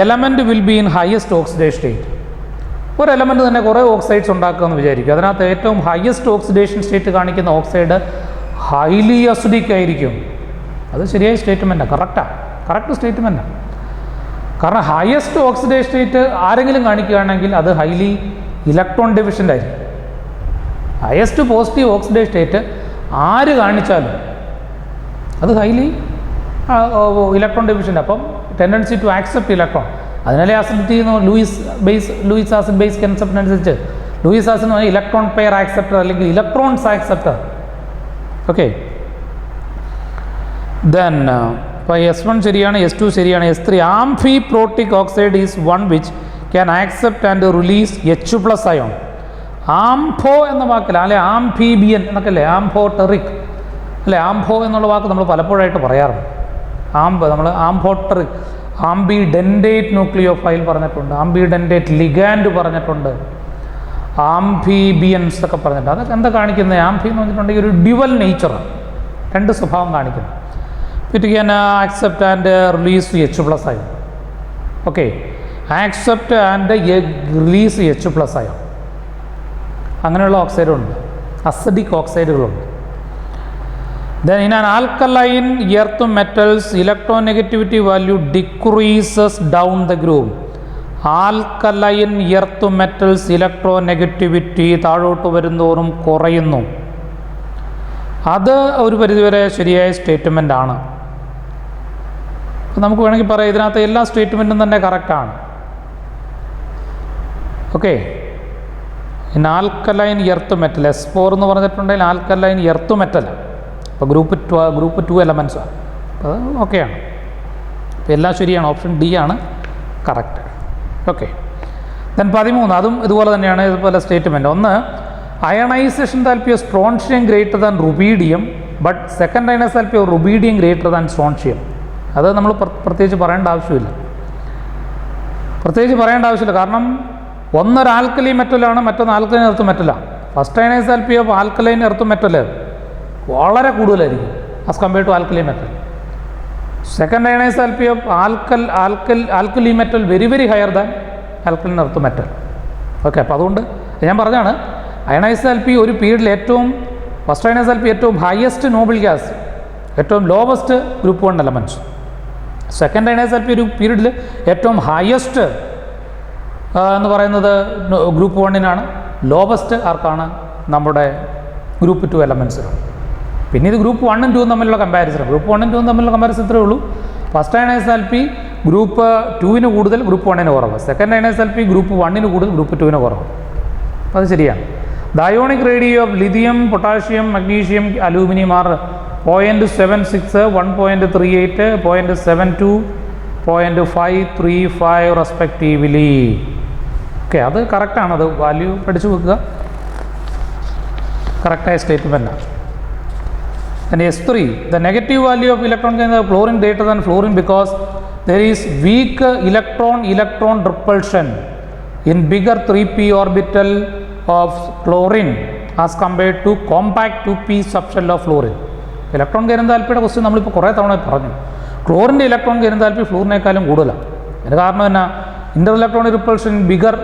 element will be in highest oxidation state. ഒരു എലമെൻറ്റ് തന്നെ കുറേ ഓക്സൈഡ്സ് ഉണ്ടാക്കുമെന്ന് വിചാരിക്കും. അതിനകത്ത് ഏറ്റവും ഹയസ്റ്റ് ഓക്സിഡേഷൻ സ്റ്റേറ്റ് കാണിക്കുന്ന ഓക്സൈഡ് ഹൈലി അസിഡിക് ആയിരിക്കും. അത് ശരിയായ സ്റ്റേറ്റ്മെൻറ്റാണ്, കറക്റ്റ് സ്റ്റേറ്റ്മെൻറ്റാണ്. കാരണം ഹയസ്റ്റ് ഓക്സിഡേഷൻ സ്റ്റേറ്റ് ആരെങ്കിലും കാണിക്കുകയാണെങ്കിൽ അത് ഹൈലി ഇലക്ട്രോൺ ഡെഫിഷ്യൻ്റ് ആയിരിക്കും. ഹയസ്റ്റ് പോസിറ്റീവ് ഓക്സിഡേഷൻ സ്റ്റേറ്റ് ആര് കാണിച്ചാലും അത് ഹൈലി ഇലക്ട്രോൺ ഡെഫിഷ്യൻ്റ്. അപ്പം ടെൻഡൻസി ടു ആക്സെപ്റ്റ് ഇലക്ട്രോൺ, അതിനാലേ അസിഡിറ്റി എന്ന് ലൂയിസ് ആസിഡ് ബേസ് കൺസെപ്റ്റ് അനുസരിച്ച് ലൂയിസ് ആസിഡ് എന്ന് പറഞ്ഞാൽ ഇലക്ട്രോൺ പെയർ ആക്സെപ്റ്റർ അല്ലെങ്കിൽ ഇലക്ട്രോൺസ് ആക്സെപ്റ്റർ. ഓക്കെ, ദെൻ ഇപ്പോൾ S1 ശരിയാണ്, S2 ശരിയാണ്. S3, amphiprotic oxide is one which can accept and release H+ ion. Ampho എന്ന വാക്കില്ല, അല്ലെ ആംഫീബിയൻ എന്നൊക്കെ അല്ലേ, ആംഫോട്ടറിക് അല്ലേ, ആംഫോ എന്നുള്ള വാക്ക് നമ്മൾ പലപ്പോഴായിട്ട് പറയാറുണ്ട്. നമ്മൾ ആംഫോട്ടറിക്, ആംബിഡെൻഡേറ്റ് ന്യൂക്ലിയോഫൈൽ പറഞ്ഞിട്ടുണ്ട്, ആംബിഡെൻഡേറ്റ് ലിഗാൻഡ് പറഞ്ഞിട്ടുണ്ട്, ആംഫീബിയൻസ് ഒക്കെ പറഞ്ഞിട്ടുണ്ട്. അതൊക്കെ എന്താ കാണിക്കുന്നത്? ആംഫി എന്ന് പറഞ്ഞിട്ടുണ്ടെങ്കിൽ ഒരു ഡ്യുവൽ നേച്ചറാണ്, 2 സ്വഭാവം കാണിക്കുന്നത്. it can accept and release H plus ion. Okay, accept and release H plus ion. അങ്ങനെയുള്ള ഓക്സൈഡുണ്ട്, acidic ഓക്സൈഡുകളുണ്ട്. Then in an alkaline earth metals, electronegativity value decreases down the groove. Alkaline earth metals electronegativity താഴോട്ട് വരുന്തോറും കുറയുന്നു. അത് ഒരു പരിധിവരെ ശരിയായ സ്റ്റേറ്റ്മെൻ്റ് ആണ്. നമുക്ക് വേണമെങ്കിൽ പറയാം ഇതിനകത്ത് എല്ലാ സ്റ്റേറ്റ്മെൻറ്റും തന്നെ കറക്റ്റാണ്. Okay, in alkaline earth metal S4 എന്ന് പറഞ്ഞിട്ടുണ്ടെങ്കിൽ ആൽക്കലൈൻ എർത്ത് മെറ്റൽ. അപ്പോൾ ഗ്രൂപ്പ് 2 എലമെൻറ്റ്സാണ്. അപ്പോൾ അത് ഓക്കെയാണ്. അപ്പോൾ എല്ലാം ശരിയാണ്. ഓപ്ഷൻ ഡി ആണ് കറക്റ്റ്. ഓക്കെ, ദെൻ 13 അതും ഇതുപോലെ തന്നെയാണ്. ഇതുപോലെ സ്റ്റേറ്റ്മെൻറ്റ് ഒന്ന്, ionisation enthalpy of strontium greater than rubidium but second ionise enthalpy of rubidium greater than strontium. അത് നമ്മൾ പ്രത്യേകിച്ച് പറയേണ്ട ആവശ്യമില്ല. കാരണം ഒന്നൊരു ആൽക്കലി മെറ്റലാണ്, മറ്റൊന്ന് ആൽക്കലൈൻ എർത്ത് മെറ്റലാണ്. First ionise enthalpy of alkaline earth metal വളരെ കൂടുതലായിരിക്കും as compared to alkali metal. Second ionise enthalpy of alkali metal very very higher than alkaline earth metal. Okay, അപ്പോൾ അതുകൊണ്ട് ഞാൻ പറഞ്ഞാണ് അയണൈസ് താൽപ്പി ഒരു പീരീഡിൽ ഫസ്റ്റ് അയണൈസ് താൽപ്പി ഏറ്റവും ഹയസ്റ്റ് നോബിൾ ഗ്യാസ്, ഏറ്റവും lowest group 1 elements. Second ionise enthalpy ഒരു പീരീഡിൽ ഏറ്റവും ഹയസ്റ്റ് എന്ന് പറയുന്നത് ഗ്രൂപ്പ് 1-നാണ്, ലോവസ്റ്റ് ആർക്കാണ്? നമ്മുടെ ഗ്രൂപ്പ് 2 എലമെൻറ്റ്സിനാണ്. പിന്നെ ഇത് ഗ്രൂപ്പ് 1 ഉം 2 ഉം തമ്മിലുള്ള കമ്പാരിസൺ. ഗ്രൂപ്പ് 1 ഉം 2 ഉം തമ്മിലുള്ള കമ്പാരിസൺ ഇത്രയേ ഉള്ളൂ. ഫസ്റ്റ് അയണൈസ് താൽപ്പി ഗ്രൂപ്പ് 2-ന് കൂടുതൽ, ഗ്രൂപ്പ് 1-ന് കുറവ്. സെക്കൻഡ് അയണൈസ് താൽപ്പി ഗ്രൂപ്പ് 1-ന് കൂടുതൽ, ഗ്രൂപ്പ് 2-ന് കുറവ്. അപ്പോൾ അത് ശരിയാണ്. The ionic radio of lithium, potassium, magnesium, aluminium are 0.76, 1.38, 0.72, 0.535 respectively. Okay, അത് കറക്റ്റാണ്. അത് വാല്യൂ പഠിച്ചു വെക്കുക. കറക്റ്റായ സ്റ്റേറ്റ്മെൻറ്റാണ്. And S3, the negative value of electron can be fluorine greater than fluorine because there is weak electron repulsion in bigger 3p orbital of chlorine as compared to compact 2p subshell of fluorine. Electron കയറുന്ന താല്പര്യയുടെ ക്വസ്റ്റ്യൻ നമ്മളിപ്പോൾ കുറേ തവണ പറഞ്ഞു. ക്ലോറിൻ്റെ ഇലക്ട്രോൺ കയറുന്ന താല്പര്യം ഫ്ലൂറിനേക്കാളും കൂടുതലാണ്. അതിന് കാരണം എന്നാ? Inter electron repulsion bigger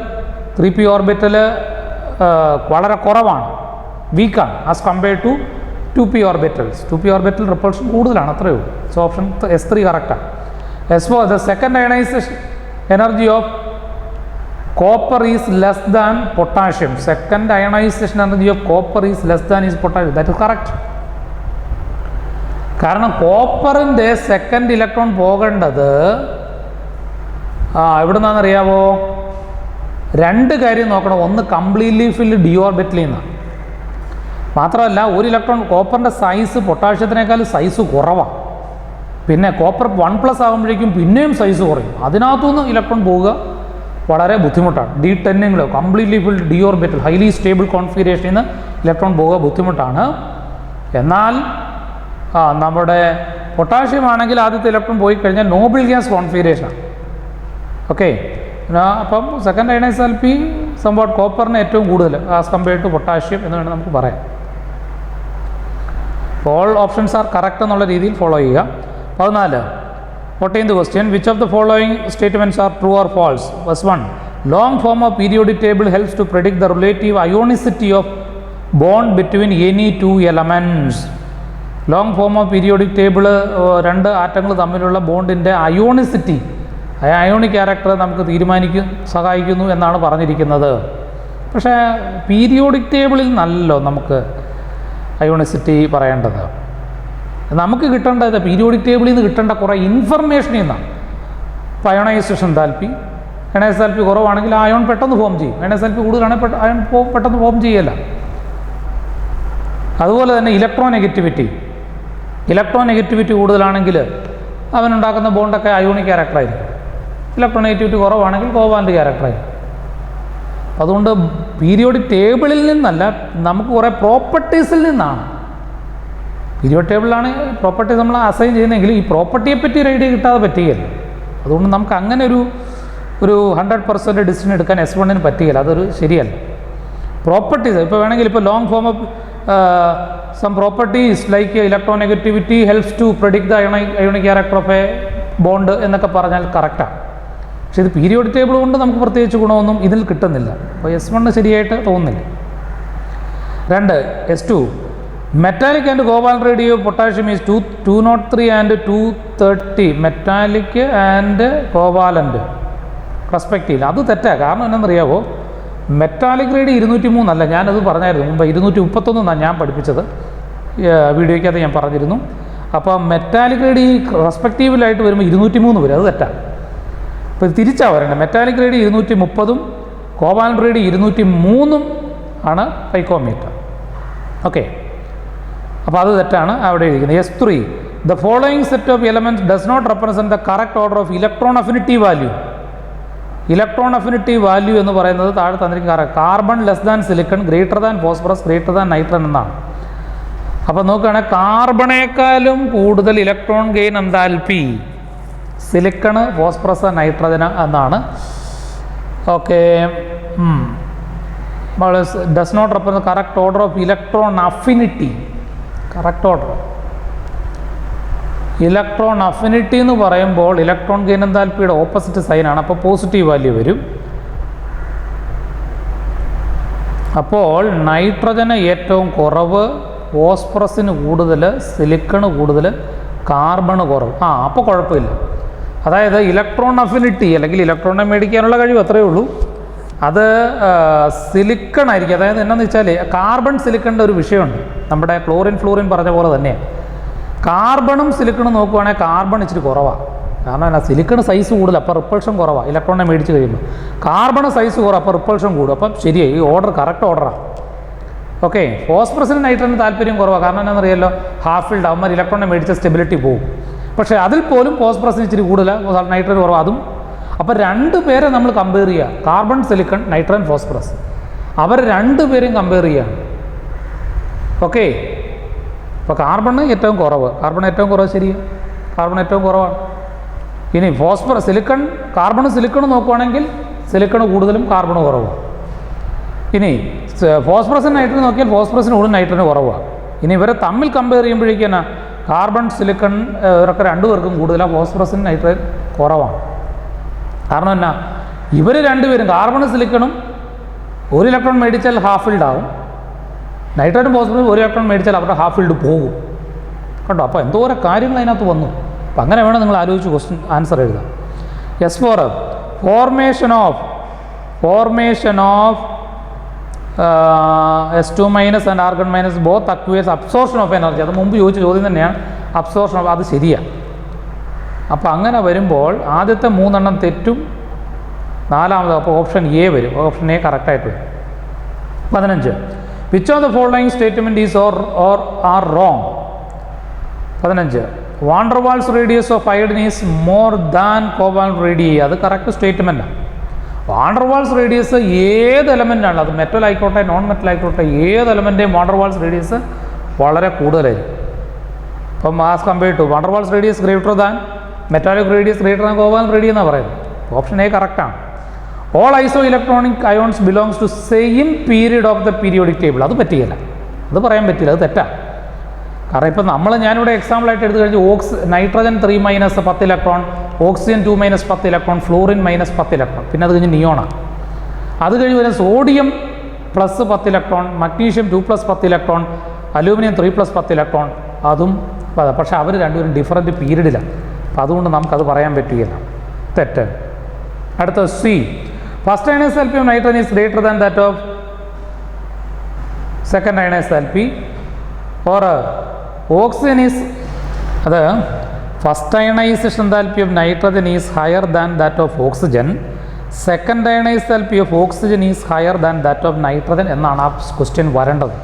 3p orbital വളരെ കുറവാണ്, വീക്കാണ് as compared to 2p orbitals. 2p orbital repulsion കൂടുതലാണ്, അത്രയേ ഉള്ളൂ. സോ ഓപ്ഷൻ S3 കറക്റ്റാണ്. S4, the second ionization energy of copper is less than potassium. Second ionization energy of copper is less than is potassium. That is correct. കാരണം കോപ്പറിൻ്റെ സെക്കൻഡ് ഇലക്ട്രോൺ പോകേണ്ടത് എവിടെ നിന്നാണെന്നറിയാവോ? രണ്ട് കാര്യം നോക്കണം. ഒന്ന് കംപ്ലീറ്റ്ലി ഫിൽഡ് ഡി ഓർബിറ്റലിൽ നിന്നാണ്. മാത്രമല്ല ഒരു ഇലക്ട്രോൺ കോപ്പറിൻ്റെ സൈസ് പൊട്ടാഷ്യത്തിനേക്കാൾ സൈസ് കുറവാണ്. പിന്നെ കോപ്പർ 1+ ആകുമ്പോഴേക്കും പിന്നെയും സൈസ് കുറയും. അതിനകത്തുനിന്ന് ഇലക്ട്രോൺ പോവുക വളരെ ബുദ്ധിമുട്ടാണ്. D10 completely filled d orbital highly stable കോൺഫിഗറേഷനിൽ നിന്ന് ഇലക്ട്രോൺ പോവുക ബുദ്ധിമുട്ടാണ്. എന്നാൽ നമ്മുടെ പൊട്ടാഷ്യം ആണെങ്കിൽ ആദ്യത്തെ ഇലക്ട്രോൺ പോയി കഴിഞ്ഞാൽ നോബിൾ ഗ്യാസ് കോൺഫിഗറേഷനാണ്. ഓക്കെ, അപ്പം സെക്കൻഡ് അയണൈസ് താൽപ്പി സംഭവം കോപ്പറിന് ഏറ്റവും കൂടുതൽ ആസ് കമ്പയർഡ് ടു പൊട്ടാഷ്യം എന്ന് വേണം നമുക്ക് പറയാം. ഓൾ ഓപ്ഷൻസ് ആർ കറക്റ്റ് എന്നുള്ള രീതിയിൽ ഫോളോ ചെയ്യുക. 14, what in the question, which of the following statements are true or false? First one, long form of periodic table helps to predict the relative ionicity of bond between any two elements. Long form of periodic table രണ്ട് ആറ്റങ്ങൾ തമ്മിലുള്ള ബോണ്ടിൻ്റെ അയോണിസിറ്റി, അയോണിക് ക്യാരക്ടർ നമുക്ക് സഹായിക്കുന്നു എന്നാണ് പറഞ്ഞിരിക്കുന്നത്. പക്ഷേ പീരിയോഡിക് ടേബിളിൽ നല്ലല്ലോ നമുക്ക് അയോണിസിറ്റി പറയേണ്ടത്. നമുക്ക് കിട്ടേണ്ടത് പീരിയോഡിക് ടേബിളിൽ നിന്ന് കിട്ടേണ്ട കുറേ ഇൻഫർമേഷനിൽ നിന്നാണ്. ഇപ്പോൾ അയോണൈസേഷൻ താൽപ്പി, അയണൈസ് താൽപ്പി കുറവാണെങ്കിൽ ആ അയോൺ പെട്ടെന്ന് ഫോം ചെയ്യും. അയണൈസ് താൽപ്പി കൂടുതലാണെങ്കിൽ അയോൺ പെട്ടെന്ന് ഫോം ചെയ്യല്ല. അതുപോലെ തന്നെ ഇലക്ട്രോ നെഗറ്റിവിറ്റി കൂടുതലാണെങ്കിൽ അവനുണ്ടാക്കുന്ന ബോണ്ടൊക്കെ അയോണിക് ക്യാരക്ടറായിരിക്കും. ഇലക്ട്രോ നെഗറ്റിവിറ്റി കുറവാണെങ്കിൽ കോവാലൻ്റ് ക്യാരക്ടറായിരിക്കും. അതുകൊണ്ട് പീരിയോഡിക് ടേബിളിൽ നിന്നല്ല, നമുക്ക് കുറേ പ്രോപ്പർട്ടീസിൽ നിന്നാണ്. പീരിയോഡിക് ടേബിളിലാണ് പ്രോപ്പർട്ടീസ് നമ്മൾ അസൈൻ ചെയ്യുന്നതെങ്കിൽ ഈ പ്രോപ്പർട്ടിയെ പറ്റി ഒരു ഐഡിയ കിട്ടാതെ പറ്റുകയില്ല. അതുകൊണ്ട് നമുക്ക് അങ്ങനെ ഒരു 100% ഡിസിഷൻ എടുക്കാൻ S1-ന് പറ്റുകയില്ല. അതൊരു ശരിയല്ല. പ്രോപ്പർട്ടീസ് ഇപ്പോൾ വേണമെങ്കിൽ ഇപ്പോൾ long form of some properties like electronegativity helps to predict the ionic character of a bond എന്നൊക്കെ പറഞ്ഞാൽ കറക്റ്റാണ്. പക്ഷേ ഇത് പീരിയോഡിക് ടേബിൾ കൊണ്ട് നമുക്ക് പ്രത്യേകിച്ച് ഗുണമൊന്നും ഇതിൽ കിട്ടുന്നില്ല. അപ്പോൾ S1 ശരിയായിട്ട് തോന്നുന്നില്ല. 2 S2 metallic and covalent radio potassium is 203 and 230 metallic and covalent respective. അത് തെറ്റാണ്. കാരണം എന്നാണെന്നറിയാവോ, മെറ്റാലിക് റേഡിയോ 203 അല്ല, ഞാനത് പറഞ്ഞായിരുന്നു മുമ്പ്. 231 എന്നാണ് ഞാൻ പഠിപ്പിച്ചത്, വീഡിയോയ്ക്കകത്ത് ഞാൻ പറഞ്ഞിരുന്നു. അപ്പോൾ മെറ്റാലിക് റേഡിയോ റെസ്പെക്റ്റീവിലായിട്ട് വരുമ്പോൾ 203 വരും. അത് തെറ്റാണ്. അപ്പോൾ ഇത് തിരിച്ചാണ് വരേണ്ടത്. മെറ്റാലിക് റേഡിയോ 230 കോവാലന്റ് റേഡിയോ 203 ആണ് പൈക്കോമീറ്റർ. ഓക്കെ, അപ്പോൾ അത് തെറ്റാണ് അവിടെ എഴുതിക്കുന്നത്. S3 the following set of elements does not represent the correct order of electron affinity value. Electron affinity value എന്ന് പറയുന്നത് താഴെ തന്നിരിക്കുന്ന carbon less than silicon greater than phosphorus greater than nitrogen എന്നാണ്. അപ്പോൾ നോക്കുകയാണെങ്കിൽ കാർബണേക്കാളും കൂടുതൽ ഇലക്ട്രോൺ ഗെയിൻ എന്താൽപി സിലിക്കണ്, ഫോസ്ഫറസ്, നൈട്രജൻ എന്നാണ്. Okay, does not represent correct order of electron affinity. Correct order electron affinity എന്ന് പറയുമ്പോൾ ഇലക്ട്രോൺ ഗെയിൻ എന്താൽപിയുടെ ഓപ്പോസിറ്റ് സൈനാണ്. അപ്പോൾ പോസിറ്റീവ് വാല്യൂ വരും. അപ്പോൾ നൈട്രജന് ഏറ്റവും കുറവ്, ഫോസ്ഫറസിന് കൂടുതൽ, സിലിക്കണ് കൂടുതൽ, കാർബണ് കുറവ്. അപ്പോൾ കുഴപ്പമില്ല. അതായത് ഇലക്ട്രോൺ അഫിനിറ്റി അല്ലെങ്കിൽ ഇലക്ട്രോണിനെ മേടിക്കാനുള്ള കഴിവ് അത്രയേ ഉള്ളൂ. അത് സിലിക്കൺ ആയിരിക്കും. അതായത് എന്നാന്ന് വെച്ചാൽ കാർബൺ സിലിക്കണിൻ്റെ ഒരു വിഷയമുണ്ട്. നമ്മുടെ ക്ലോറിൻ ഫ്ലൂറിൻ പറഞ്ഞ പോലെ തന്നെയാണ്. കാർബണും സിലിക്കണും നോക്കുവാണെങ്കിൽ കാർബൺ ഇച്ചിരി കുറവാണ്. കാരണം എന്നാ, സിലിക്കണ് സൈസ് കൂടുതൽ, അപ്പോൾ റിപ്പൾഷൻ കുറവാണ്. ഇലക്ട്രോണിനെ മേടിച്ച് കഴിയുമ്പോൾ കാർബൺ സൈസ് കുറവ്, അപ്പോൾ റിപ്പൾഷൻ കൂടും. അപ്പം ശരിയായി, ഈ ഓർഡർ കറക്റ്റ് ഓർഡറാണ്. ഓക്കെ, ഫോസ്ഫറസിന് നൈട്രജന് താല്പര്യം കുറവാണ്. കാരണം എന്താണെന്നറിയാമല്ലോ, ഹാഫ് ഫീൽഡ് ആകുമ്പോൾ ഇലക്ട്രോണിനെ മേടിച്ച സ്റ്റെബിലിറ്റി പോകും. പക്ഷേ അതിൽ പോലും ഫോസ്ഫറസിന് ഇച്ചിരി കൂടുതലാണ്, നൈട്രജൻ കുറവ്. അതും അപ്പോൾ 2 പേരെ നമ്മൾ കമ്പയർ ചെയ്യുക. കാർബൺ, സിലിക്കൺ, നൈട്രജൻ, ഫോസ്ഫറസ്, അവർ 2 പേരും കമ്പയർ ചെയ്യുകയാണ്. ഓക്കെ, അപ്പോൾ കാർബണ് ഏറ്റവും കുറവ്, ശരിയാണ്, കാർബൺ ഏറ്റവും കുറവാണ്. ഇനി ഫോസ്ഫറസ്, സിലിക്കൺ, കാർബണും സിലിക്കണും നോക്കുവാണെങ്കിൽ സിലിക്കണ് കൂടുതലും കാർബണ് കുറവാണ്. ഇനി ഫോസ്ഫറസിന് നൈട്രജൻ നോക്കിയാൽ ഫോസ്ഫറസിന് കൂടുതൽ നൈട്രജന് കുറവാണ്. ഇനി ഇവരെ തമ്മിൽ കമ്പയർ ചെയ്യുമ്പോഴേക്കും കാർബൺ, സിലിക്കൺ ഇവരൊക്കെ 2 പേർക്കും കൂടുതലാണ്, ഫോസ്ഫറസിന് നൈട്രജൻ കുറവാണ്. കാരണം എന്നാ, ഇവർ 2 പേരും കാർബണും സിലിക്കണും 1 ഇലക്ട്രോൺ മേടിച്ചാൽ ഹാഫ് ഫീൽഡ് ആവും. നൈട്രജൻ, ഫോസ്ഫറസ് 1 ഇലക്ട്രോൺ മേടിച്ചാൽ അവരുടെ ഹാഫ് ഫീൽഡ് പോകും. കണ്ടോ, അപ്പോൾ എന്തോരം കാര്യങ്ങൾ അതിനകത്ത് വന്നു. അപ്പം അങ്ങനെ വേണം നിങ്ങൾ ആലോചിച്ച് ക്വസ്റ്റ്യൻ ആൻസർ എഴുതാം. S4 formation of S2 minus and argon minus both acquires absorption of energy. അത് മുമ്പ് ചോദിച്ച ചോദ്യം തന്നെയാണ്. അബ്സോർഷൻ ഓഫ്, അത് ശരിയാണ്. അപ്പോൾ അങ്ങനെ വരുമ്പോൾ ആദ്യത്തെ 3 തെറ്റും, 4ാമത് അപ്പോൾ ഓപ്ഷൻ എ വരും. ഓപ്ഷൻ എ കറക്റ്റായിട്ട് വരും. 15 which of the following statement is or are wrong. 15 van der Waals radius of iodine is more than covalent radius. അത് കറക്റ്റ് സ്റ്റേറ്റ്മെൻറ്റാണ്. വാണ്ടർ വാൾസ് റേഡിയസ് ഏത് എലമെൻ്റാണ്, അത് മെറ്റൽ ആയിക്കോട്ടെ നോൺ മെറ്റൽ ആയിക്കോട്ടെ, ഏത് എലമെൻ്റെയും വാണ്ടർ വാൾസ് റേഡിയസ് വളരെ കൂടുതലായിരിക്കും. അപ്പം as compared to van der Waals radius greater than metallic radius greater than covalent radius എന്നാണ് പറയുന്നത്. ഓപ്ഷൻ എ കറക്റ്റാണ്. All isoelectronic ions belongs to same period of the periodic table. അത് പറ്റിയില്ല, അത് പറയാൻ പറ്റില്ല, അത് തെറ്റാണ്. കാരണം ഇപ്പം ഞാനിവിടെ എക്സാമ്പിളായിട്ട് എടുത്തു കഴിഞ്ഞാൽ nitrogen 3 - 10 electron, oxygen 2 - 10 electron, fluorine -10 electron, പിന്നെ അത് കഴിഞ്ഞ് നിയോണാണ്. അത് കഴിഞ്ഞ് വരുന്ന sodium +10 electron, magnesium 2 + 10 electron, aluminium 3 + 10 electron. അതും പക്ഷേ അവർ 2 പേരും ഡിഫറൻറ്റ് പീരീഡിലാണ്. അപ്പോൾ അതുകൊണ്ട് നമുക്കത് പറയാൻ പറ്റുകയില്ല, തെറ്റ്. അടുത്ത C first ionisation enthalpy of nitrogen is greater than that of second ionisation enthalpy. Or oxygen is, അത് first ionisation enthalpy of nitrogen is higher than that of oxygen, second ionisation enthalpy of oxygen is higher than that of nitrogen എന്നാണ് ആ ക്വസ്റ്റ്യൻ വരേണ്ടത്.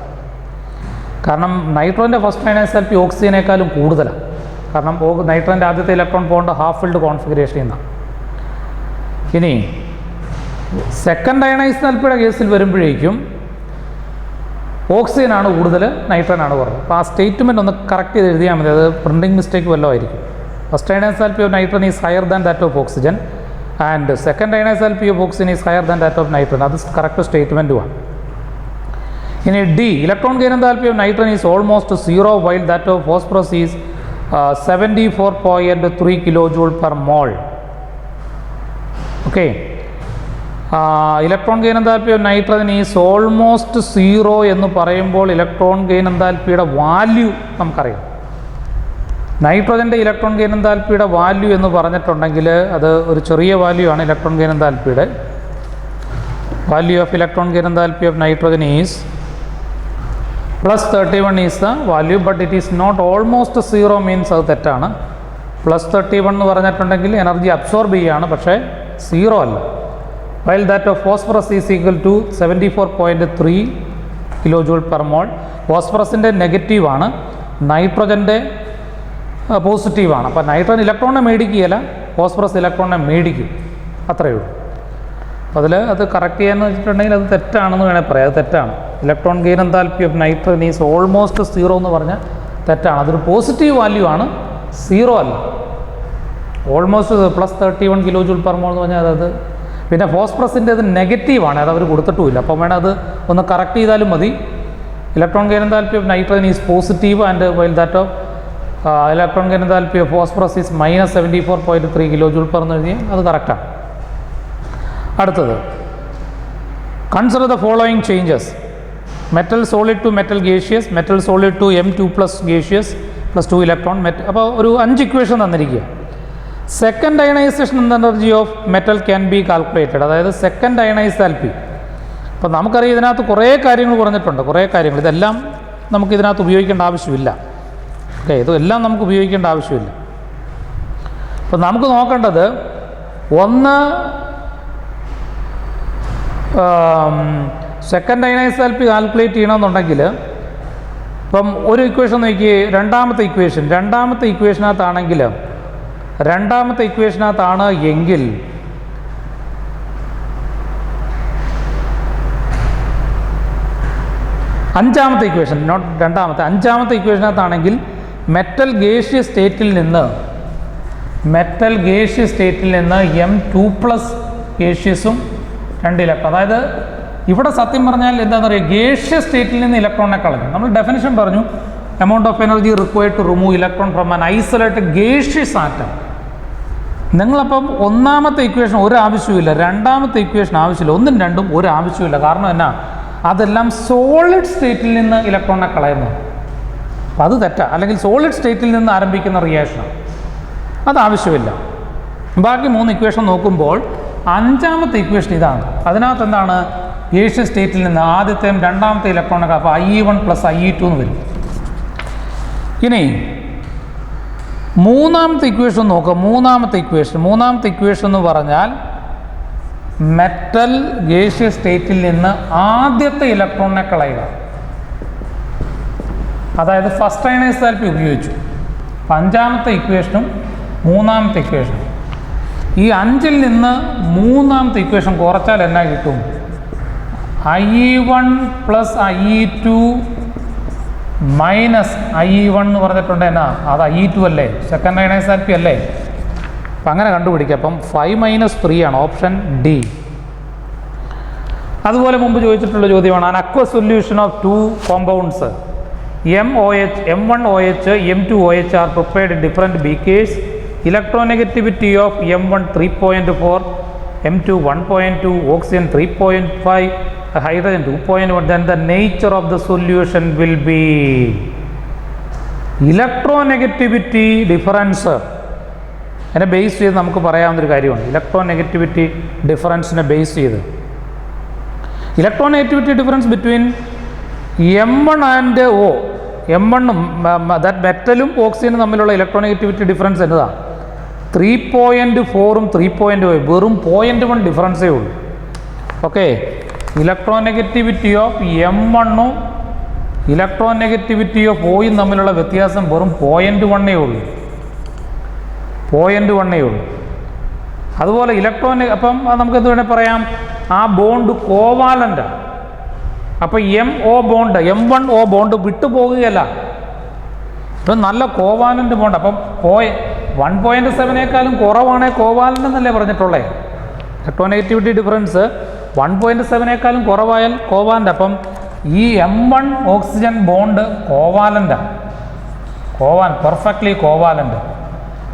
കാരണം നൈട്രജൻ്റെ ഫസ്റ്റ് അയണൈസ്ഡ് എൽപി ഓക്സിജനേക്കാളും കൂടുതലാണ്. കാരണം നൈട്രജൻ്റെ ആദ്യത്തെ ഇലക്ട്രോൺ പോകേണ്ട ഹാഫ് ഫീൽഡ് കോൺഫിഗറേഷൻ എന്നാണ്. ഇനി സെക്കൻഡ് അയണൈസ്ഡ് എൽപിയുടെ കേസിൽ വരുമ്പോഴേക്കും ഓക്സിജനാണ് കൂടുതൽ, നൈട്രജനാണ് കുറവ്. അപ്പോൾ ആ സ്റ്റേറ്റ്മെൻറ്റ് ഒന്ന് കറക്റ്റ് ചെയ്ത് എഴുതിയാൽ മതി, അത് പ്രിൻറ്റിംഗ് മിസ്റ്റേക്ക് വല്ലതും ആയിരിക്കും. First ionisation enthalpy of nitrogen is higher than that of oxygen and second ionisation enthalpy of oxygen is higher than that of nitrogen. അത് കറക്റ്റ് സ്റ്റേറ്റ്മെൻറ്റുമാണ്. ഇനി D, electron gain enthalpy of nitrogen is almost 0 while that of phosphorus is 74.3 kilojoule per mall. Okay, electron gain enthalpy of nitrogen is almost 0 എന്ന് പറയുമ്പോൾ ഇലക്ട്രോൺ ഗെയിൻ എൻതാൽപ്പിയുടെ വാല്യൂ നമുക്കറിയാം. നൈട്രജൻ്റെ ഇലക്ട്രോൺ ഗെയിൻ എൻതാൽപ്പിയുടെ വാല്യൂ എന്ന് പറഞ്ഞിട്ടുണ്ടെങ്കിൽ അത് ഒരു ചെറിയ വാല്യൂ ആണ്. ഇലക്ട്രോൺ ഗെയിൻ എൻതാൽപ്പിയുടെ value of electron gain enthalpy of nitrogen is +31 is the value, but it is not almost 0 means അത് തെറ്റാണ്. +31 എന്ന് പറഞ്ഞിട്ടുണ്ടെങ്കിൽ എനർജി അബ്സോർബ് ചെയ്യുകയാണ്, പക്ഷേ 0 അല്ല. While that of phosphorus is equal to 74.3 kilojoule per mole. ഫോസ്ഫറസിൻ്റെ നെഗറ്റീവാണ്, നൈട്രജൻ്റെ പോസിറ്റീവാണ്. അപ്പോൾ നൈട്രജൻ ഇലക്ട്രോണിനെ മേടിക്കുകയല്ല, ഫോസ്ഫറസ് ഇലക്ട്രോണിനെ മേടിക്കും, അത്രയേ ഉള്ളൂ. അപ്പോൾ അതിൽ അത് കറക്റ്റ് ചെയ്യാന്ന് വെച്ചിട്ടുണ്ടെങ്കിൽ അത് തെറ്റാണെന്ന് വേണമെങ്കിൽ പറയാം. അത് തെറ്റാണ്. Electron gain enthalpy of nitrogen is almost 0 എന്ന് പറഞ്ഞാൽ തെറ്റാണ്. അതൊരു പോസിറ്റീവ് വാല്യൂ ആണ്, 0 അല്ല. ഓൾമോസ്റ്റ് +31 കിലോജൂൾ പെർ മോൾ എന്ന് പറഞ്ഞാൽ അത് പിന്നെ ഫോസ്ഫറസിൻ്റെ അത് നെഗറ്റീവാണ്, അത് അവർ കൊടുത്തിട്ടുമില്ല. അപ്പം വേണം അത് ഒന്ന് കറക്റ്റ് ചെയ്താലും മതി. Electron gain enthalpy of nitrogen is positive and while that of electron gain enthalpy of phosphorus is -74.3 kilojoule per എന്ന് എഴുതിയാൽ അത് കറക്റ്റാണ്. അടുത്തത്, consider the following changes: metal solid to metal gaseous, metal solid to M2+ gaseous +2 electron. അപ്പോൾ ഒരു 5 ഇക്വേഷൻ തന്നിരിക്കുക. Second ionisation energy of metal can be calculated, അതായത് സെക്കൻഡ് അയണൈസ് താൽപ്പി. അപ്പോൾ നമുക്കറിയാം ഇതിനകത്ത് കുറേ കാര്യങ്ങൾ പറഞ്ഞിട്ടുണ്ട്, കുറേ കാര്യങ്ങൾ. ഇതെല്ലാം നമുക്ക് ഇതിനകത്ത് ഉപയോഗിക്കേണ്ട ആവശ്യമില്ല. ഓക്കെ, ഇതെല്ലാം നമുക്ക് ഉപയോഗിക്കേണ്ട ആവശ്യമില്ല. അപ്പോൾ നമുക്ക് നോക്കേണ്ടത് ഒന്ന്, സെക്കൻഡ് അയണൈസ് താൽപ്പി കാൽക്കുലേറ്റ് ചെയ്യണമെന്നുണ്ടെങ്കിൽ ഇപ്പം ഒരു ഇക്വേഷൻ നോക്കി, രണ്ടാമത്തെ ഇക്വേഷനകത്താണ് എങ്കിൽ അഞ്ചാമത്തെ ഇക്വേഷൻ, നോട്ട് രണ്ടാമത്തെ, അഞ്ചാമത്തെ ഇക്വേഷനകത്താണെങ്കിൽ മെറ്റൽ ഗേഷ്യസ് സ്റ്റേറ്റിൽ നിന്ന് M2+ ഗേഷ്യസും 2 ഇലക്ട്രോൺ. അതായത് ഇവിടെ സത്യം പറഞ്ഞാൽ എന്താണെന്ന് പറയുക, ഗേഷ്യസ് സ്റ്റേറ്റിൽ നിന്ന് ഇലക്ട്രോണിനെ കളഞ്ഞു. നമ്മൾ ഡെഫിനിഷൻ പറഞ്ഞു, amount of energy required to remove electron from an isolated gaseous atom. നിങ്ങളപ്പം ഒന്നാമത്തെ ഇക്വേഷൻ ഒരു ആവശ്യമില്ല, രണ്ടാമത്തെ ഇക്വേഷൻ ആവശ്യമില്ല, ഒന്നും രണ്ടും ഒരു ആവശ്യമില്ല. കാരണം എന്നാ, അതെല്ലാം സോളിഡ് സ്റ്റേറ്റിൽ നിന്ന് ഇലക്ട്രോണിനെ കളയുന്നു. അപ്പം അത് തെറ്റാണ്. അല്ലെങ്കിൽ സോളിഡ് സ്റ്റേറ്റിൽ നിന്ന് ആരംഭിക്കുന്ന റിയാക്ഷനാണ്, അത് ആവശ്യമില്ല. ബാക്കി 3 ഇക്വേഷൻ നോക്കുമ്പോൾ അഞ്ചാമത്തെ ഇക്വേഷൻ ഇതാണ്. അതിനകത്ത് എന്താണ്, ഗേഷ്യസ് സ്റ്റേറ്റിൽ നിന്ന് ആദ്യത്തെയും രണ്ടാമത്തെ ഇലക്ട്രോണൊക്കെ, അപ്പോൾ IE1 + IE2 എന്ന് വരും. ഇനി മൂന്നാമത്തെ ഇക്വേഷൻ നോക്കുക. മൂന്നാമത്തെ ഇക്വേഷൻ എന്ന് പറഞ്ഞാൽ മെറ്റൽ ഗേഷ്യസ് സ്റ്റേറ്റിൽ നിന്ന് ആദ്യത്തെ ഇലക്ട്രോണിനെ കളയുക, അതായത് ഫസ്റ്റ് അയണൈസ് താൽപ്പി ഉപയോഗിച്ചു. അഞ്ചാമത്തെ ഇക്വേഷനും മൂന്നാമത്തെ ഇക്വേഷനും, ഈ 5ൽ നിന്ന് മൂന്നാമത്തെ ഇക്വേഷൻ കുറച്ചാൽ എന്നാ കിട്ടും? IE1 + IE2 -IE1 എന്ന് പറഞ്ഞിട്ടുണ്ട്. എന്നാ അത് IE2 അല്ലേ, സെക്കൻഡ് അയണൈസ് താൽപ്പി അല്ലേ? അപ്പം അങ്ങനെ കണ്ടുപിടിക്കുക. അപ്പം 5 - 3 ആണ് ഓപ്ഷൻ ഡി. അതുപോലെ മുമ്പ് ചോദിച്ചിട്ടുള്ള ചോദ്യമാണ്, an aqueous solution of 2 compounds M1OH, M2OH are prepared in different beakers. Electronegativity of M1 3.4, M2 1.2, oxygen 3.5, hydrogen 2.1. then the nature of the solution will be electronegativity difference. അതിനെ ബേസ് ചെയ്ത് നമുക്ക് പറയാവുന്നൊരു കാര്യമാണ്, ഇലക്ട്രോനെഗറ്റിവിറ്റി ഡിഫറൻസിനെ ബേസ് ചെയ്ത്. Electronegativity difference between M1 and O, M1ഉം ദാറ്റ് മെറ്റലും ഓക്സിജനും തമ്മിലുള്ള ഇലക്ട്രോനെഗറ്റിവിറ്റി ഡിഫറൻസ് എന്നതാണ് 3.4ഉം 3.5, വെറും 0.1 ഡിഫറൻസേ ഉള്ളൂ. ഓക്കെ, ഇലക്ട്രോനെഗറ്റിവിറ്റി ഓഫ് M1ഉം ഇലക്ട്രോനെഗറ്റിവിറ്റി ഓഫ് Oയും തമ്മിലുള്ള വ്യത്യാസം വെറും 0.1 ഉള്ളൂ. അതുപോലെ അപ്പം നമുക്ക് എന്ത് വേണേൽ പറയാം, ആ ബോണ്ട് കോവാലൻ്റാണ്. അപ്പോൾ M1O ബോണ്ട് വിട്ടുപോകുകയല്ല, ഇപ്പം നല്ല കോവാലൻ്റ് ബോണ്ട്. അപ്പം 1.7 കുറവാണേ കോവാലൻ്റ് എന്നല്ലേ പറഞ്ഞിട്ടുള്ളേ. ഇലക്ട്രോനെഗറ്റിവിറ്റി ഡിഫറൻസ് 1.7 കുറവായാൽ കോവാലൻ്റ്. അപ്പം ഈ M1 ഓക്സിജൻ ബോണ്ട് കോവാലൻ്റാണ്, പെർഫെക്റ്റ്ലി കോവാലൻ്റ്.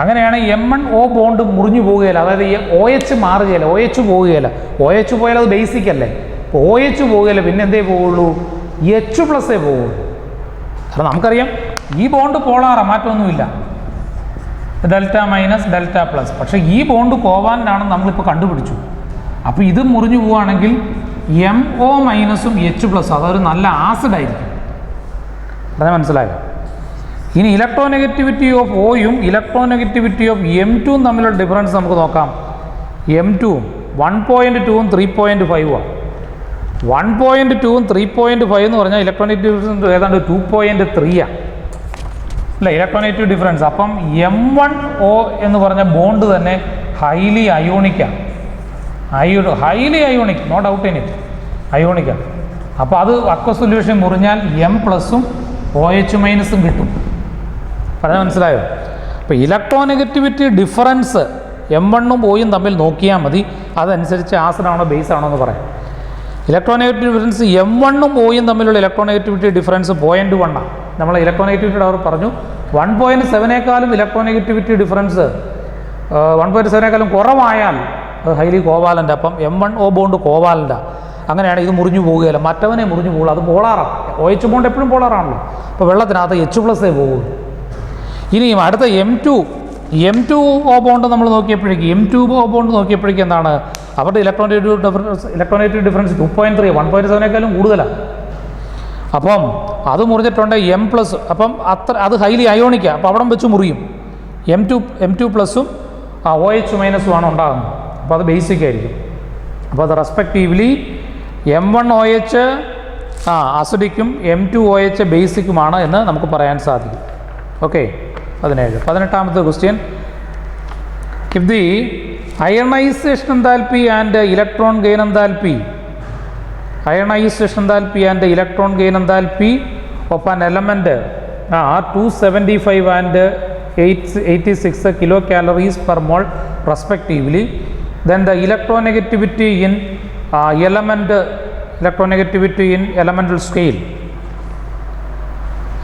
അങ്ങനെയാണ് M1O ബോണ്ട് മുറിഞ്ഞു പോവുകയില്ല, അതായത് ഈ OH മാറുകയില്ല, OH പോവുകയില്ല. OH പോയാൽ അത് ബേസിക് അല്ലേ, അപ്പോൾ OH പോവുകയില്ല, പിന്നെ എന്തേ പോവുള്ളൂ, H+ പോവുള്ളൂ. കാരണം നമുക്കറിയാം ഈ ബോണ്ട് പോളാറാണ്, മാറ്റമൊന്നുമില്ല, ഡെൽറ്റ മൈനസ് ഡെൽറ്റ പ്ലസ്. പക്ഷേ ഈ ബോണ്ട് കോവാലൻ്റാണെന്ന് നമ്മളിപ്പോൾ കണ്ടുപിടിച്ചു. അപ്പോൾ ഇത് മുറിഞ്ഞു പോവുകയാണെങ്കിൽ MO മൈനസും H+, അതൊരു നല്ല ആസിഡായിരിക്കും. അത് മനസ്സിലായോ? ഇനി ഇലക്ട്രോനെഗറ്റിവിറ്റി ഓഫ് Oയും ഇലക്ട്രോനെഗറ്റിവിറ്റി ഓഫ് M2 തമ്മിലുള്ള ഡിഫറൻസ് നമുക്ക് നോക്കാം. M2-ഉം 1.2-ഉം 3.5-ഉം. 1.2-ഉം 3.5 എന്ന് പറഞ്ഞാൽ ഇലക്ട്രോനെഗറ്റിവ് ഡിഫറൻസ് ഏതാണ്ട് 2.3 അല്ല ഇലക്ട്രോനെഗറ്റീവ് ഡിഫറൻസ്. അപ്പം M1O എന്ന് പറഞ്ഞ ബോണ്ട് തന്നെ ഹൈലി അയോണിക്കാണ്, highly ionic, no doubt in it, അയോണിക്കാണ്. അപ്പോൾ അത് അക്വ സൊല്യൂഷൻ മുറിഞ്ഞാൽ M+ഉം OH- കിട്ടും. പറഞ്ഞാൽ മനസ്സിലായോ? അപ്പോൾ ഇലക്ട്രോനെഗറ്റിവിറ്റി ഡിഫറൻസ് M1-ഉം Oയും തമ്മിൽ നോക്കിയാൽ മതി, അതനുസരിച്ച് ആസിഡാണോ ബേസ് ആണോ എന്ന് പറയാം. ഇലക്ട്രോനെഗറ്റിവിറ്റി ഡിഫറൻസ് M1-ഉം Oയും തമ്മിലുള്ള ഇലക്ട്രോനെഗറ്റിവിറ്റി ഡിഫറൻസ് 0.1 ആണ്. നമ്മൾ ഇലക്ട്രോനെഗറ്റിവിറ്റിയുടെ അവർ പറഞ്ഞു 1.7-നേക്കാളും ഇലക്ട്രോനെഗറ്റിവിറ്റി ഡിഫറൻസ് 1.7-നേക്കാളും കുറവായാൽ അത് ഹൈലി കോവാലൻ്റ്. അപ്പം M1O ബോണ്ട് കോവാലൻ്റാണ്. അങ്ങനെയാണ് ഇത് മുറിഞ്ഞു പോവുകയില്ല, മറ്റവനെ മുറിഞ്ഞു പോകുള്ളൂ, അത് പോളാറാണ്. OH ബോണ്ട് എപ്പോഴും പോളാറാണല്ലോ, അപ്പോൾ വെള്ളത്തിനകത്ത് H+ പോകുള്ളൂ. ഇനിയും അടുത്ത M2O ബോണ്ട് നമ്മൾ നോക്കിയപ്പോഴേക്കും M2O ബോണ്ട് നോക്കിയപ്പോഴേക്കും എന്താണ് അവരുടെ ഇലക്ട്രോനെഗറ്റിവ് ഡിഫറൻസ് 2.3, 1.7-നേക്കാളും കൂടുതലാണ്. അപ്പം അത് മുറിഞ്ഞിട്ടുണ്ട് M+, അപ്പം അത് ഹൈലി അയോണിക്കാണ്, അപ്പോൾ അവിടെ വെച്ച് മുറിയും. M2+ഉം OH- ആണ് ഉണ്ടാകുന്നത്, അപ്പോൾ അത് ബേസിക് ആയിരിക്കും. അപ്പോൾ അത് റെസ്പെക്റ്റീവ്ലി M1OH അസിഡിക്കും M2OH ബേസിക്കുമാണ് എന്ന് നമുക്ക് പറയാൻ സാധിക്കും. ഓക്കെ, 18ാമത്തെ question. If the ionisation enthalpy and electron gain enthalpy, ionization enthalpy and electron gain enthalpy of an element are 275 and 86 kilocalories per mole respectively. Then the electronegativity in elemental scale.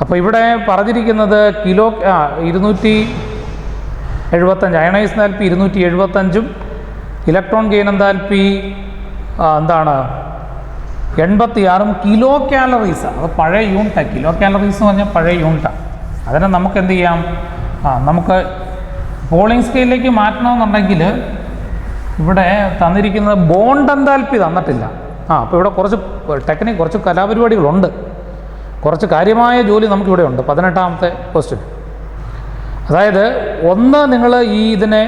അപ്പോൾ ഇവിടെ പറഞ്ഞിരിക്കുന്നത് 275 അയണൈസ് എൻതാൽപ്പി 275-ഉം ഇലക്ട്രോൺ ഗെയിൻ എൻതാൽപ്പി എന്താണ് 86 കിലോ കാലറീസ്. അത് പഴയ യൂണിറ്റാണ്, കിലോ കാലറീസ് എന്ന് പറഞ്ഞാൽ പഴയ യൂണിറ്റാണ്. അതിനെ നമുക്ക് എന്ത് ചെയ്യാം, നമുക്ക് പോളിംഗ് സ്കെയിലിലേക്ക് മാറ്റണമെന്നുണ്ടെങ്കിൽ ഇവിടെ തന്നിരിക്കുന്നത് ബോണ്ട് എൻതാൽപ്പി തന്നിട്ടില്ല. അപ്പോൾ ഇവിടെ കുറച്ച് കലാപരിപാടികളുണ്ട്, കുറച്ച് കാര്യമായ ജോലി നമുക്കിവിടെ ഉണ്ട്. 18ാമത്തെ ക്വസ്റ്റ്യൻ. അതായത് ഒന്ന്, നിങ്ങൾ ഇതിനെ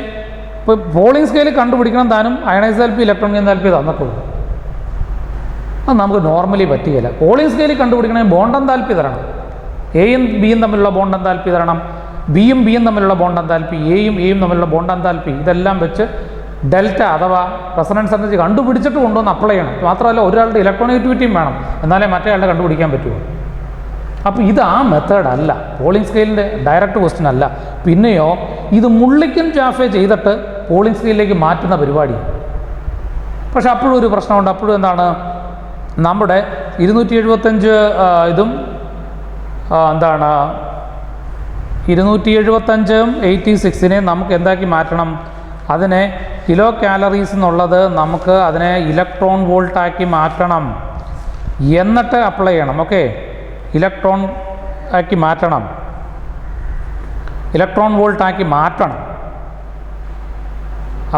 ഇപ്പോൾ പോളിംഗ് സ്കെയിൽ കണ്ടുപിടിക്കണം, താനും ionisation enthalpy electron gain enthalpy തന്നിട്ടുള്ളൂ. അത് നമുക്ക് നോർമലി പറ്റുകയില്ല. പോളിംഗ് സ്കെയിലിൽ കണ്ടുപിടിക്കണമെങ്കിൽ ബോണ്ട് എൻതാൽപ്പി തരണം, എയും ബിയും തമ്മിലുള്ള ബോണ്ട് എൻതാൽപ്പി തരണം, ബിയും തമ്മിലുള്ള ബോണ്ട് എൻതാൽപ്പി, എയും തമ്മിലുള്ള ബോണ്ട് എൻതാൽപ്പി, ഇതെല്ലാം വെച്ച് ഡെൽറ്റ അഥവാ റെസൊണൻസ് എനർജി കണ്ടുപിടിച്ചിട്ട് കൊണ്ടുവന്ന് അപ്ലൈ ചെയ്യണം. മാത്രമല്ല ഒരാളുടെ ഇലക്ട്രോനെഗറ്റിവിറ്റിയും വേണം, എന്നാലേ മറ്റേ ആളുടെ കണ്ടുപിടിക്കാൻ പറ്റുമോ. അപ്പോൾ ഇത് ആ മെത്തേഡ് അല്ല, പോളിംഗ് സ്കെയിലിൻ്റെ ഡയറക്റ്റ് ക്വസ്റ്റ്യൻ അല്ല. പിന്നെയോ ഇത് മുള്ളിക്കും ചാഫേ ചെയ്തിട്ട് പോളിംഗ് സ്കെയിലിലേക്ക് മാറ്റുന്ന പരിപാടി. പക്ഷെ അപ്പോഴും ഒരു പ്രശ്നമുണ്ട്. അപ്പോഴും എന്താണ്, നമ്മുടെ 275 ഇതും എന്താണ് 275-ഉം 86-നെ നമുക്ക് എന്താക്കി മാറ്റണം, അതിനെ കിലോ കാലറീസ് എന്നുള്ളത് നമുക്ക് അതിനെ ഇലക്ട്രോൺ വോൾട്ടാക്കി മാറ്റണം, എന്നിട്ട് അപ്ലൈ ചെയ്യണം. ഓക്കെ, ഇലക്ട്രോൺ വോൾട്ടാക്കി മാറ്റണം.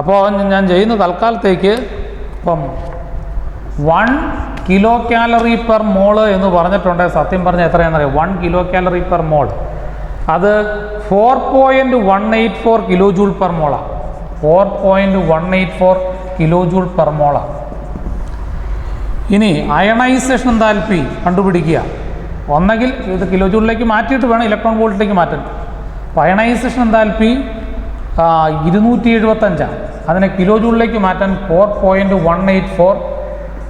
അപ്പോൾ ഞാൻ ചെയ്യുന്ന തൽക്കാലത്തേക്ക് ഇപ്പം 1 കിലോ കാലറി പെർ മോള് എന്ന് പറഞ്ഞിട്ടുണ്ട്. സത്യം പറഞ്ഞാൽ എത്രയാണെന്നറിയാം, 1 കിലോ കാലറി പെർ മോൾ അത് 4.184 കിലോ ജൂൾ പെർ മോളാണ്. 4.184 കിലോ ജൂൾ പെർ മോളാണ്. ഇനി അയണൈസേഷൻ എൻതാൽപ്പി കണ്ടുപിടിക്കുക. ഒന്നെങ്കിൽ ഇത് കിലോ ജൂളിലേക്ക് മാറ്റിയിട്ട് വേണം ഇലക്ട്രോൺ വോൾട്ടിലേക്ക് മാറ്റാൻ. അപ്പോൾ അയണൈസേഷൻ എൻതാൽപ്പി 275, അതിനെ കിലോ ജൂളിലേക്ക് മാറ്റാൻ 4.184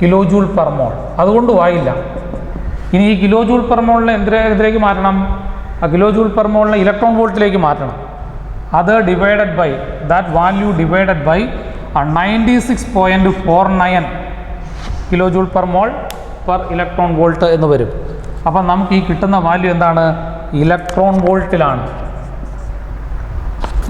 കിലോ ജൂൾ പെർ മോൾ. അതുകൊണ്ട് വായില്ല. ഇനി ഈ കിലോ ജൂൾ പെർ മോളിനെ എന്തിലേക്ക് മാറ്റണം, ആ കിലോ ജൂൾ പെർ മോളിനെ ഇലക്ട്രോൺ വോൾട്ടിലേക്ക് മാറ്റണം. അത് divided by that value divided by 96.49 kilojoule per mole per electron volt എന്ന് വരും. അപ്പം നമുക്ക് ഈ കിട്ടുന്ന വാല്യൂ എന്താണ്? ഇലക്ട്രോൺ വോൾട്ടിലാണ്.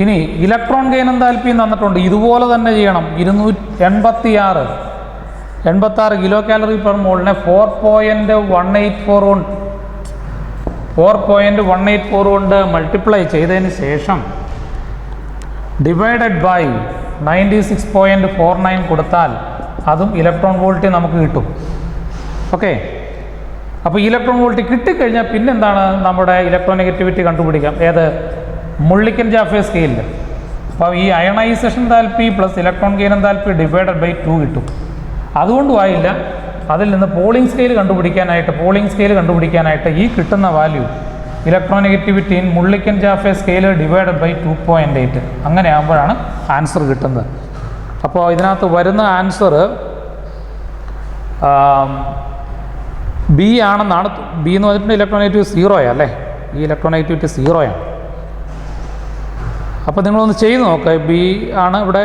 ഇനി ഇലക്ട്രോൺ ഗെയിൻ എന്താൽപ്പി തന്നിട്ടുണ്ട്, ഇതുപോലെ തന്നെ ചെയ്യണം. 286 കിലോ കാലറി പെർ മോളിനെ 4.184 കൊണ്ട് മൾട്ടിപ്ലൈ ചെയ്തതിന് ശേഷം ഡിവൈഡഡ് ബൈ 96.49 കൊടുത്താൽ അതും ഇലക്ട്രോൺ വോൾട്ട് നമുക്ക് കിട്ടും. ഓക്കെ, അപ്പോൾ ഇലക്ട്രോൺ വോൾട്ട് കിട്ടിക്കഴിഞ്ഞാൽ പിന്നെന്താണ്? നമ്മുടെ ഇലക്ട്രോനെഗറ്റിവിറ്റി കണ്ടുപിടിക്കാം. ഏത്? മുള്ളിക്കൻ ജാഫെ സ്കെയിലിൽ. അപ്പോൾ ഈ ionisation enthalpy plus electron gain enthalpy divided by 2 കിട്ടും. അതുകൊണ്ടും ആയില്ല, അതിൽ നിന്ന് പോളിംഗ് സ്കെയിൽ കണ്ടുപിടിക്കാനായിട്ട് ഈ കിട്ടുന്ന value electronegativity in Mulliken Jaffe scale divided by 2.8 അങ്ങനെ ആകുമ്പോഴാണ് ആൻസർ കിട്ടുന്നത്. അപ്പോൾ ഇതിനകത്ത് വരുന്ന ആൻസർ ബി ആണെന്നാണ്. ബി എന്ന് പറഞ്ഞിട്ടുണ്ടെങ്കിൽ ഇലക്ട്രോനെഗറ്റിവിറ്റി 0 അല്ലേ? ഈ ഇലക്ട്രോനെഗറ്റിവിറ്റി 0. അപ്പോൾ നിങ്ങളൊന്ന് ചെയ്ത് നോക്കുക. ബി ആണ് ഇവിടെ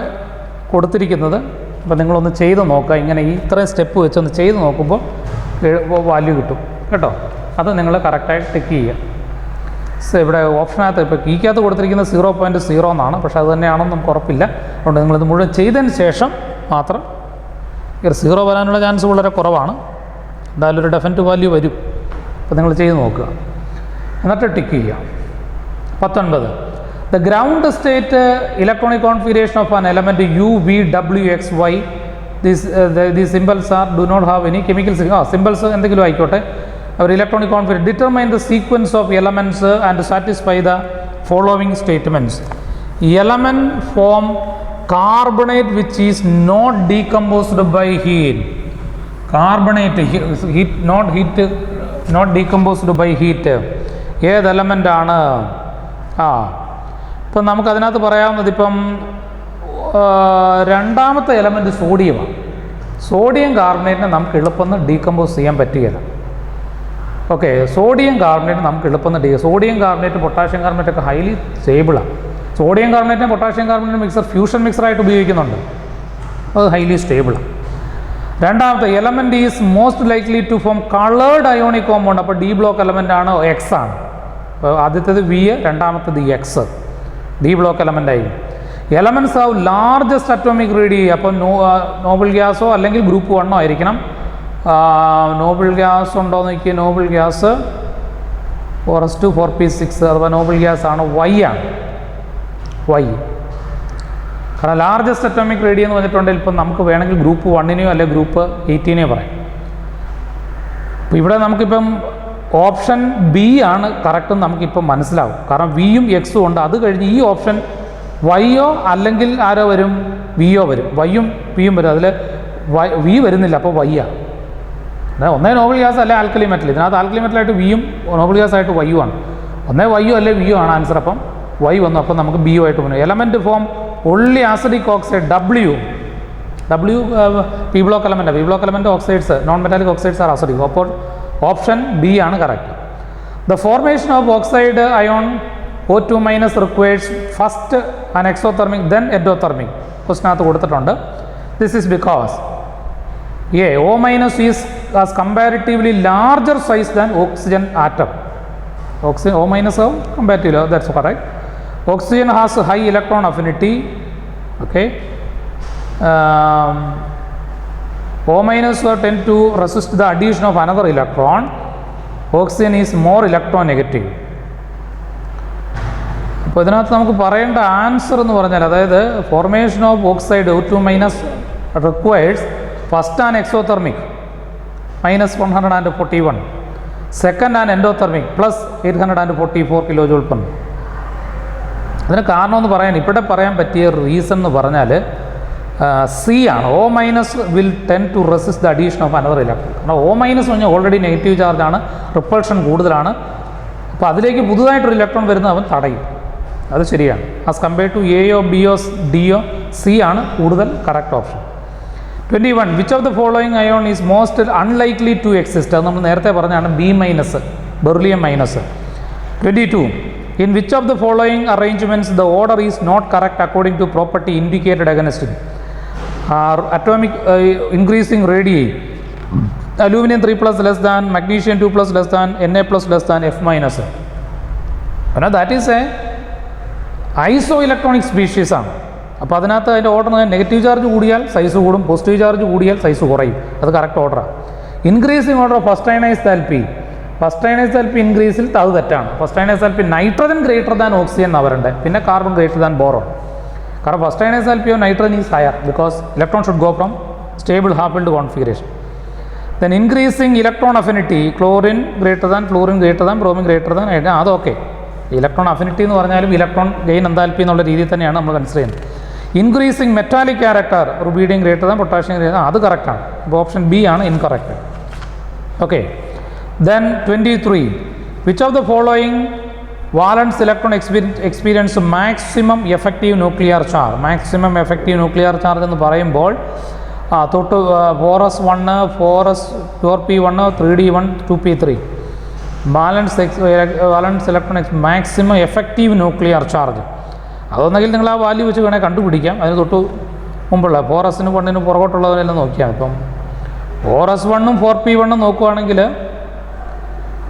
കൊടുത്തിരിക്കുന്നത്. അപ്പോൾ നിങ്ങളൊന്ന് ചെയ്ത് നോക്കുക. ഇങ്ങനെ ഈ ഇത്രയും സ്റ്റെപ്പ് വെച്ചൊന്ന് ചെയ്ത് നോക്കുമ്പോൾ വാല്യൂ കിട്ടും കേട്ടോ. അത് നിങ്ങൾ കറക്റ്റായി ടിക്ക് ചെയ്യുക. ഇവിടെ ഓപ്ഷനകത്ത് ഇപ്പോൾ കീക്കകത്ത് കൊടുത്തിരിക്കുന്നത് 0.0 എന്നാണ്. പക്ഷേ അത് തന്നെയാണെന്ന് നമുക്ക് ഉറപ്പില്ല. അതുകൊണ്ട് നിങ്ങളിത് മുഴുവൻ ചെയ്തതിന് ശേഷം മാത്രം. 0 വരാനുള്ള ചാൻസ് വളരെ കുറവാണ്. എന്തായാലും ഒരു ഡെഫിനറ്റ് വാല്യൂ വരും. അപ്പോൾ നിങ്ങൾ ചെയ്ത് നോക്കുക, എന്നിട്ട് ടിക്ക് ചെയ്യുക. 19. The ground state electronic configuration of an element U, V, W, X, Y. These symbols do not have any chemical symbols എന്തെങ്കിലും ആയിക്കോട്ടെ. അവർ electronic configuration determine the sequence of elements and satisfy the following statements. Element form carbonate which is not decomposed by heat. Carbonate not decomposed by heat ഏത് എലമെൻ്റാണ്? ഇപ്പം നമുക്കതിനകത്ത് പറയാവുന്നത്, ഇപ്പം രണ്ടാമത്തെ എലമെൻറ്റ് സോഡിയമാണ്. സോഡിയം കാർബണേറ്റിനെ നമുക്ക് എളുപ്പം ഡീകമ്പോസ് ചെയ്യാൻ പറ്റുകയില്ല. ഓക്കെ, സോഡിയം കാർബണേറ്റ് നമുക്ക് എളുപ്പം സോഡിയം കാർബണേറ്റ് പൊട്ടാഷ്യം കാർബണേറ്റ് ഒക്കെ ഹൈലി സ്റ്റേബിളാണ്. സോഡിയം കാർബണേറ്റിനെ പൊട്ടാഷ്യം കാർബണേറ്റ് മിക്സർ ഫ്യൂഷൻ മിക്സറായിട്ട് ഉപയോഗിക്കുന്നുണ്ട്. അത് ഹൈലി സ്റ്റേബിളാണ്. രണ്ടാമത്തെ element is most likely to form coloured ionic compound. അപ്പോൾ ഡി ബ്ലോക്ക് എലമെൻ്റ് ആണ്, എക്സ് ആണ്. അപ്പോൾ ആദ്യത്തേത് വി, രണ്ടാമത്തേത് എക്സ്, ഡി ബ്ലോക്ക് എലമെൻ്റ് ആയി. Elements of largest atomic radius. അപ്പോൾ നോബിൾ ഗ്യാസോ അല്ലെങ്കിൽ ഗ്രൂപ്പ് 1 ആയിരിക്കണം. നോബിൾ ഗ്യാസ് ഉണ്ടോ എന്ന് നോക്കിയാൽ നോബിൾ ഗ്യാസ് 4s2 4p6 അഥവാ നോബിൾ ഗ്യാസ് ആണ്, വൈ ആണ്. വൈ കാരണം ലാർജസ്റ്റ് അറ്റോമിക് റേഡിയസ് എന്ന് പറഞ്ഞിട്ടുണ്ടെങ്കിൽ ഇപ്പം നമുക്ക് വേണമെങ്കിൽ ഗ്രൂപ്പ് 1നെയോ അല്ലെങ്കിൽ ഗ്രൂപ്പ് 18നെയോ പറയാം. അപ്പോൾ ഇവിടെ നമുക്കിപ്പം ഓപ്ഷൻ ബി ആണ് കറക്റ്റ് എന്ന് നമുക്കിപ്പം മനസ്സിലാവും. കാരണം വിയും എക്സും ഉണ്ട്. അത് കഴിഞ്ഞ് ഈ ഓപ്ഷൻ വൈയോ അല്ലെങ്കിൽ ആരോ വരും, വിയോ വരും. വൈയും പിയും വരും. അതിൽ വി വരുന്നില്ല, അപ്പോൾ വൈയാണ്. ഒന്നേ നോബിൾ ഗ്യാസ് അല്ലെ ആൽക്കലി മെറ്റൽ. ഇതിനകത്ത് ആൽക്കലി മെറ്റലായിട്ട് വിയും നോബിൾ ഗ്യാസ് ആയിട്ട് വൈയും ആണ്. ഒന്നേ വൈയോ അല്ലെ വിയോ ആണ് ആൻസർ. അപ്പം വൈ വന്നു. അപ്പം നമുക്ക് ബിയോ ആയിട്ട് വന്നു. Element form only acidic oxide W p block element. P block element oxides non metallic oxides are acidic. അപ്പോൾ ഓപ്ഷൻ ബി ആണ് correct. The formation of oxide ion O2- requires first an exothermic then endothermic. ക്വസ്റ്റിനകത്ത് കൊടുത്തിട്ടുണ്ട്. This is because O- is as comparatively larger size than oxygen atom. O- comparatively, that's correct. Oxygen has high electron affinity. Okay. O- tend to resist the addition of another electron. Oxygen is more electronegative. അപ്പോൾ ഇതിനകത്ത് നമുക്ക് പറയേണ്ട ആൻസർ എന്ന് പറഞ്ഞാൽ, അതായത് formation of oxide O2- requires first and exothermic -141, second and endothermic +844 kJ per. അതിന് കാരണമെന്ന് പറയാൻ ഇവിടെ പറയാൻ പറ്റിയ റീസൺ എന്ന് പറഞ്ഞാൽ സി ആണ്. O- will tend to resist the addition of another electron. കാരണം O- പറഞ്ഞാൽ ഓൾറെഡി നെഗറ്റീവ് ചാർജാണ്, റിപ്പൾഷൻ കൂടുതലാണ്. അപ്പോൾ അതിലേക്ക് പുതുതായിട്ടൊരു ഇലക്ട്രോൺ വരുന്നത് അവൻ തടയും. അത് ശരിയാണ്. ആസ് കമ്പയർഡ് ടു എയോ ബിയോ ഡിയോ സി ആണ് കൂടുതൽ correct option. 21. Which of the following ion is most unlikely to exist. അത് നമ്മൾ നേരത്തെ പറഞ്ഞാണ് B-, beryllium -. 22. In which of the following arrangements the order is not correct according to property indicated against atomic increasing radii aluminium 3+ less than, magnesium 2+ less than, Na+ less than, F-. പിന്നെ that is a iso electronic species ആണ്. അപ്പോൾ അതിനകത്ത് അതിൻ്റെ ഓർഡർ നെഗറ്റീവ് ചാർജ് കൂടിയാൽ സൈസ് കൂടും, പോസിറ്റീവ് ചാർജ് കൂടിയാൽ സൈസ് കുറയും. അത് കറക്റ്റ് ഓർഡറാണ്. Increasing order of first ionisation enthalpy. First ionisation enthalpy ഇൻക്രീസിൽ അത് തെറ്റാണ്. First ionisation enthalpy nitrogen greater than oxygen അവരുണ്ട്, പിന്നെ കാർബൺ ഗ്രേറ്റർ ദാൻ ബോറോൺ. കാരണം first ionisation enthalpy of nitrogen is higher because electron should go from stable half filled configuration. Then increasing electron affinity, chlorine greater than, fluorine greater than, bromine greater than, അതൊക്കെ ഇലക്ട്രോൺ അഫിനിറ്റി എന്ന് പറഞ്ഞാലും ഇലക്ട്രോൺ ഗെയിൻ എന്താൽപ്പി എന്നുള്ള രീതിയിൽ തന്നെയാണ് നമ്മൾ കൺസിഡർ ചെയ്യുന്നത്. Increasing metallic character, rubidium greater than, potassium greater, അത് കറക്റ്റാണ്. അപ്പോൾ ഓപ്ഷൻ ബി ആണ് incorrect. Okay. Then 23. Which of the following valence electron experiences maximum effective nuclear charge? Maximum effective nuclear charge എന്ന് പറയുമ്പോൾ തൊട്ട് 4s1, 4p1, 3d1, 2p3 valence electron maximum effective nuclear charge. അതൊന്നെങ്കിൽ നിങ്ങൾ ആ വാല്യൂ വെച്ച് വേണേൽ കണ്ടുപിടിക്കാം. അതിന് തൊട്ട് മുമ്പുള്ള 4s-നും 1-നും പുറകോട്ടുള്ളവരെല്ലാം നോക്കിയാൽ ഇപ്പം 4s1-ഉം 4p1-ഉം നോക്കുകയാണെങ്കിൽ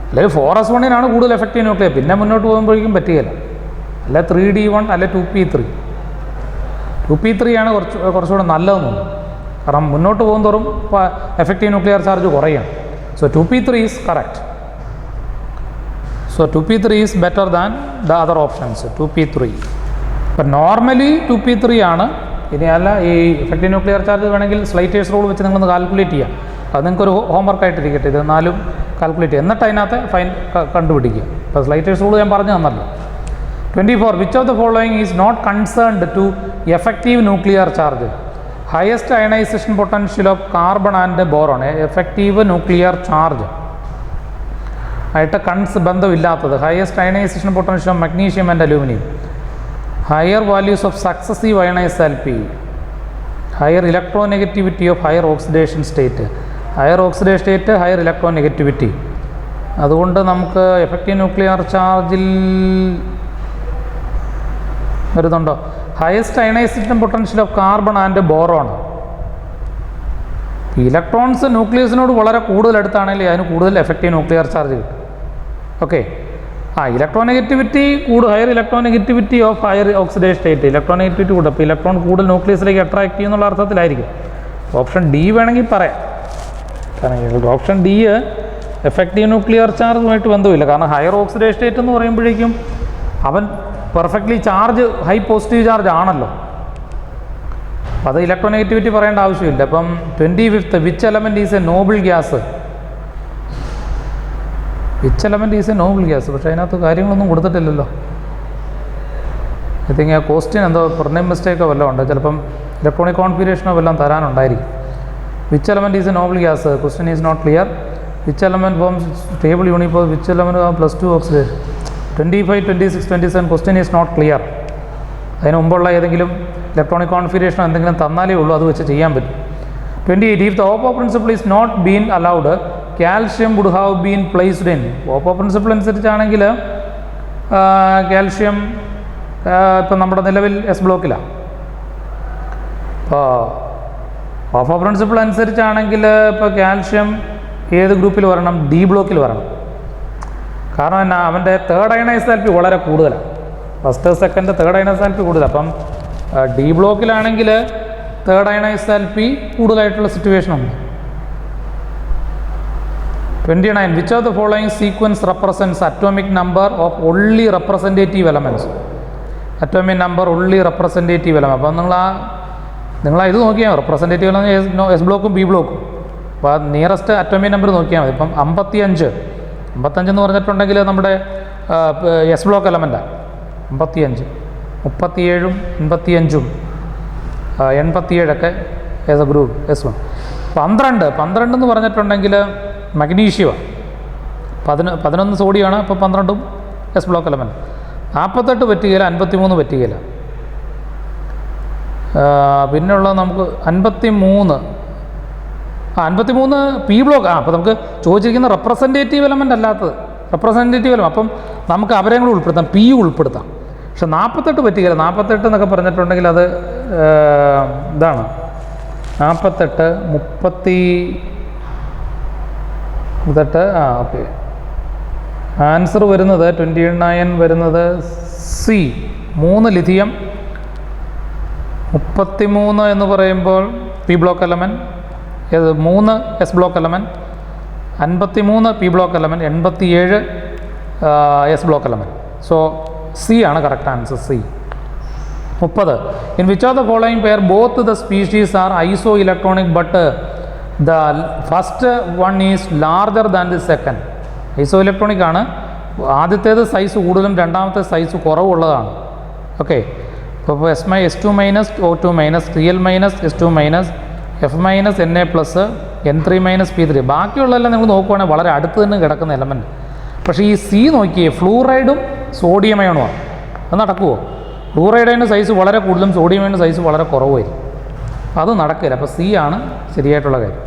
അല്ലെങ്കിൽ 4s1-നാണ് കൂടുതൽ എഫക്റ്റീവ് ന്യൂക്ലിയർ, പിന്നെ മുന്നോട്ട് പോകുമ്പോഴേക്കും പറ്റുകയില്ല. അല്ല 3d1 അല്ല 2p3. 2p3 ആണ് കുറച്ചുകൂടെ നല്ലതെന്ന് തോന്നുന്നു. കാരണം മുന്നോട്ട് പോകുന്തോറും എഫക്റ്റീവ് ന്യൂക്ലിയർ ചാർജ് കുറയാണ്. So 2p3 is correct. So 2p3 is better than the other options, 2p3. But normally 2p3 ആണ്. ഇനി അല്ല ഈ എഫക്റ്റീവ് ന്യൂക്ലിയർ ചാർജ് വേണമെങ്കിൽ സ്ലൈറ്റേഴ്സ് റൂൾ വെച്ച് നിങ്ങളൊന്ന് കാൽക്കുലേറ്റ് ചെയ്യാം. അത് നിങ്ങൾക്കൊരു ഹോംവർക്ക് ആയിട്ടിരിക്കട്ടെ. ഇത് 4 കാൽക്കുലേറ്റ് ചെയ്യുക, എന്നിട്ട് അതിനകത്ത് ഫൈൻ കണ്ടുപിടിക്കുക. ഇപ്പോൾ സ്ലൈറ്റേഴ്സ് റൂൾ ഞാൻ പറഞ്ഞു തന്നല്ലോ. 24. Which of the following is not concerned to effective nuclear charge? Highest ionisation potential of carbon and boron. Effective nuclear charge ആയിട്ട് ബന്ധമില്ലാത്തത്. Highest ionisation potential of magnesium and aluminium. Higher values of successive ionisation enthalpy. Higher electronegativity of higher oxidation state. Higher oxidation state, higher electronegativity. അതുകൊണ്ട് നമുക്ക് എഫക്റ്റീവ് ന്യൂക്ലിയർ ചാർജിൽ വരുന്നുണ്ടോ? Highest ionisation potential of carbon and boron. Electrons ന്യൂക്ലിയസിനോട് വളരെ കൂടുതൽ അടുത്താണെങ്കിൽ അതിന് കൂടുതൽ എഫക്റ്റീവ് ന്യൂക്ലിയർ ചാർജ് കിട്ടും. Okay. Electronegativity higher electronegativity of higher oxidation state. Electronegativity കൂടും. അപ്പോൾ ഇലക്ട്രോൺ കൂടുതൽ ന്യൂക്ലിയസിലേക്ക് അട്രാക്ട് ചെയ്യുന്നുള്ള അർത്ഥത്തിലായിരിക്കും. ഓപ്ഷൻ ഡി വേണമെങ്കിൽ പറയാം. കാരണം ഓപ്ഷൻ ഡി എഫക്റ്റീവ് ന്യൂക്ലിയർ ചാർജുമായിട്ട് ബന്ധമില്ല. കാരണം ഹയർ ഓക്സിഡേഷൻ സ്റ്റേറ്റ് എന്ന് പറയുമ്പോഴേക്കും അവൻ perfectly charge high positive charge ആണല്ലോ. അപ്പോൾ അത് ഇലക്ട്രോനെഗറ്റിവിറ്റി പറയേണ്ട ആവശ്യമില്ല. അപ്പം 25th. Which element is a noble gas? Which element is a noble gas? പക്ഷേ അതിനകത്ത് കാര്യങ്ങളൊന്നും കൊടുത്തിട്ടില്ലല്ലോ. ഐ തിങ്ക് ആ ക്വസ്റ്റ്യൻ എന്തോ പ്രിലിമിനറി മിസ്റ്റേക്കോ വല്ലതും ഉണ്ട്. ചിലപ്പം ഇലക്ട്രോണിക് കോൺഫിഗറേഷനോ വല്ലതും തരാനുണ്ടായിരിക്കും. Which element is a noble gas? Question is not clear. Which element forms stable unipole? Which element +2 oxidation? 25, 26, 27 question is not clear. അതിന് മുമ്പുള്ള ഏതെങ്കിലും ഇലക്ട്രോണിക് കോൺഫിഗറേഷനോ എന്തെങ്കിലും തന്നാലേ ഉള്ളൂ അത് വെച്ച് ചെയ്യാൻ പറ്റും. 28. If the Aufbau principle is not been allowed, calcium would have been placed in. Aufbau principle അനുസരിച്ചാണെങ്കിൽ കാൽഷ്യം ഇപ്പം നമ്മുടെ നിലവിൽ S ബ്ലോക്കിലാണ്. അപ്പോൾ ഓപ്പോ പ്രിൻസിപ്പിൾ അനുസരിച്ചാണെങ്കിൽ ഇപ്പോൾ കാൽഷ്യം ഏത് ഗ്രൂപ്പിൽ വരണം? D ബ്ലോക്കിൽ വരണം. കാരണം എന്നാ, അവൻ്റെ തേർഡ് അയണൈസ്ഡ് ആൽപ്പി വളരെ കൂടുതലാണ്. First, second, third ionised Alvi കൂടുതലാണ്. അപ്പം D ബ്ലോക്കിലാണെങ്കിൽ തേർഡ് അയണൈസ്ഡ് ആൽപ്പി കൂടുതലായിട്ടുള്ള സിറ്റുവേഷൻ ഉണ്ട്. 29. Which of the following sequence represents atomic number of only representative elements? Atomic number only representative element. അപ്പം നിങ്ങൾ ഇത് നോക്കിയാൽ റെപ്രസെൻറ്റേറ്റീവ് എലമെൻറ്റ് S ബ്ലോക്കും B ബ്ലോക്കും. അപ്പോൾ നിയറസ്റ്റ് അറ്റോമിക് നമ്പർ നോക്കിയാൽ മതി. ഇപ്പം 55 എന്ന് പറഞ്ഞിട്ടുണ്ടെങ്കിൽ നമ്മുടെ S ബ്ലോക്ക് എലമെൻറ്റാണ് 55. 37, 85, 87 ഏത് ഗ്രൂപ്പ്? S1. 12 എന്ന് പറഞ്ഞിട്ടുണ്ടെങ്കിൽ മഗ്നീഷ്യമാണ്. 11 സോഡിയമാണ്. അപ്പോൾ 12ഉം S ബ്ലോക്ക് എലമെൻറ്റ്. 48 പറ്റുകയില്ല, 53 പറ്റുകയില്ല. പിന്നെയുള്ള നമുക്ക് 53 P ബ്ലോക്ക്. അപ്പോൾ നമുക്ക് ചോദിച്ചിരിക്കുന്ന റെപ്രസെൻറ്റേറ്റീവ് എലമെൻ്റ് അല്ലാത്തത് റെപ്രസെൻറ്റേറ്റീവ് എലമെൻറ്റ്. അപ്പം നമുക്ക് അവരെ കൂടെ ഉൾപ്പെടുത്താം, P ഉൾപ്പെടുത്താം. പക്ഷെ 48 പറ്റുകയില്ല. 48 എന്നൊക്കെ പറഞ്ഞിട്ടുണ്ടെങ്കിൽ അത് ഇതാണ് 48, 30, ഇതട്ട് ഓക്കെ. ആൻസർ വരുന്നത് 29 വരുന്നത് സി. 3 ലിഥിയം, 33 എന്ന് പറയുമ്പോൾ p block element, 3 s block element, 53 p block element, 87 s block element. So C ആണ് correct answer, C. 30. In which of the following pair both the species are iso electronic but the first one is larger than the second. Iso electronic ആണ്, ആദ്യത്തേത് സൈസ് കൂടുതലും രണ്ടാമത്തെ സൈസ് കുറവുള്ളതാണ്. ഓക്കെ. ഇപ്പോൾ S2 minus O2 minus Cl minus S2 minus F minus Na plus N3 minus P3. ബാക്കിയുള്ളതെല്ലാം നിങ്ങൾ നോക്കുവാണെങ്കിൽ വളരെ അടുത്ത് തന്നെ കിടക്കുന്ന എലമെൻറ്റ്. പക്ഷേ ഈ സി നോക്കിയേ, ഫ്ലൂറൈഡും സോഡിയം അയണുമാണ്. അത് നടക്കുമോ? ഫ്ലൂറൈഡിൻ്റെ സൈസ് വളരെ കൂടുതലും സോഡിയം അയണിൻ്റെ സൈസ് വളരെ കുറവായിരിക്കും. അത് നടക്കില്ല. അപ്പോൾ സി ആണ് ശരിയായിട്ടുള്ള കാര്യം.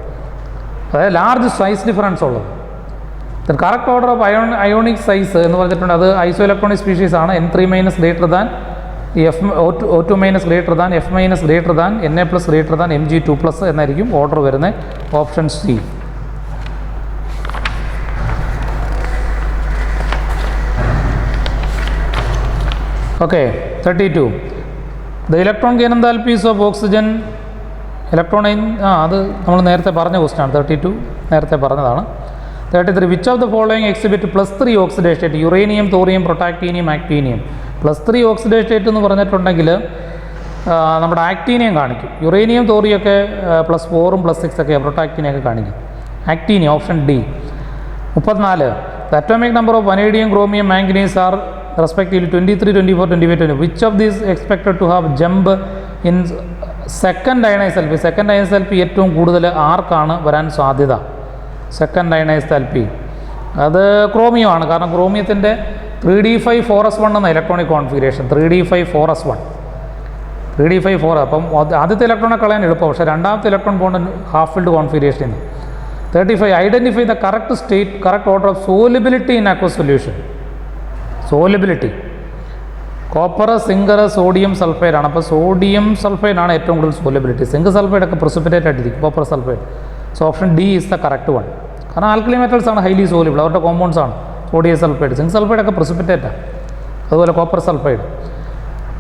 അതായത് ലാർജ് സൈസ് ഡിഫറൻസ് ഉള്ളത്. Correct order of ionic size എന്ന് പറഞ്ഞിട്ടുണ്ട്. അത് ഐസോ ഇലക്ട്രോണിക് സ്പീഷീസ് ആണ്. N3 minus greater than O2 minus greater than F minus greater than Na plus greater than Mg2 plus എന്നായിരിക്കും ഓർഡർ വരുന്നത്. Option C. Okay. 32. The electron gain enthalpies of oxygen electron അത് നമ്മൾ നേരത്തെ പറഞ്ഞ ക്വസ്റ്റ്യനാണ്. 32 നേരത്തെ പറഞ്ഞതാണ്. 33. Which of the following exhibit +3 oxidation state? Uranium, thorium, protactinium, actinium. +3 oxidation state എന്ന് പറഞ്ഞിട്ടുണ്ടെങ്കിൽ നമ്മുടെ ആക്ടീനിയം കാണിക്കും. യുറേനിയം, തോറിയൊക്കെ +4ഉം +6 ഒക്കെ, പ്രൊട്ടാക്ടീനിയം ഒക്കെ കാണിക്കും. Actinium, option D. 34. The atomic number of vanadium, chromium, manganese are respectively 23, 24, 25, 20. Which of these expected to have jump in second ionisation enthalpy? Second ionisation enthalpy ഏറ്റവും കൂടുതൽ ആർക്കാണ് വരാൻ സാധ്യത? സെക്കൻഡ് അയണൈസൽപ്പി അത് ക്രോമിയം ആണ്. കാരണം ക്രോമിയത്തിൻ്റെ 3d5 4s1 എന്ന electronic configuration. 3d5 4s1, 3d5 4. അപ്പം ആദ്യത്തെ ഇലക്ട്രോണെ കളയാൻ എളുപ്പം, പക്ഷേ രണ്ടാമത്തെ electron bond half filled configuration. 35. Identify the correct state, correct order of solubility in aqueous solution. Solubility copper, സിങ്കർ, സോഡിയം സൾഫൈഡ് ആണ്. അപ്പോൾ സോഡിയം സൾഫൈഡ് ആണ് ഏറ്റവും കൂടുതൽ സോലിബിലിറ്റി. സിങ്ക് സൾഫൈഡ് ഒക്കെ പ്രിസിപ്പിറ്റേറ്റ് ആയിട്ടിരിക്കും. Copper sulphide. So option D is the correct one. കാരണം ആൽക്കലി മെറ്റൽസ് ആണ് ഹൈലി സോലിബിൾ, അവരുടെ കോമ്പൗണ്ട്സ് ആണ്. സോഡിയം സൾഫൈഡ്, സിങ്ക് സൾഫൈഡ് ഒക്കെ പ്രിസിപ്പിറ്റേറ്റാണ്. അതുപോലെ copper sulphide.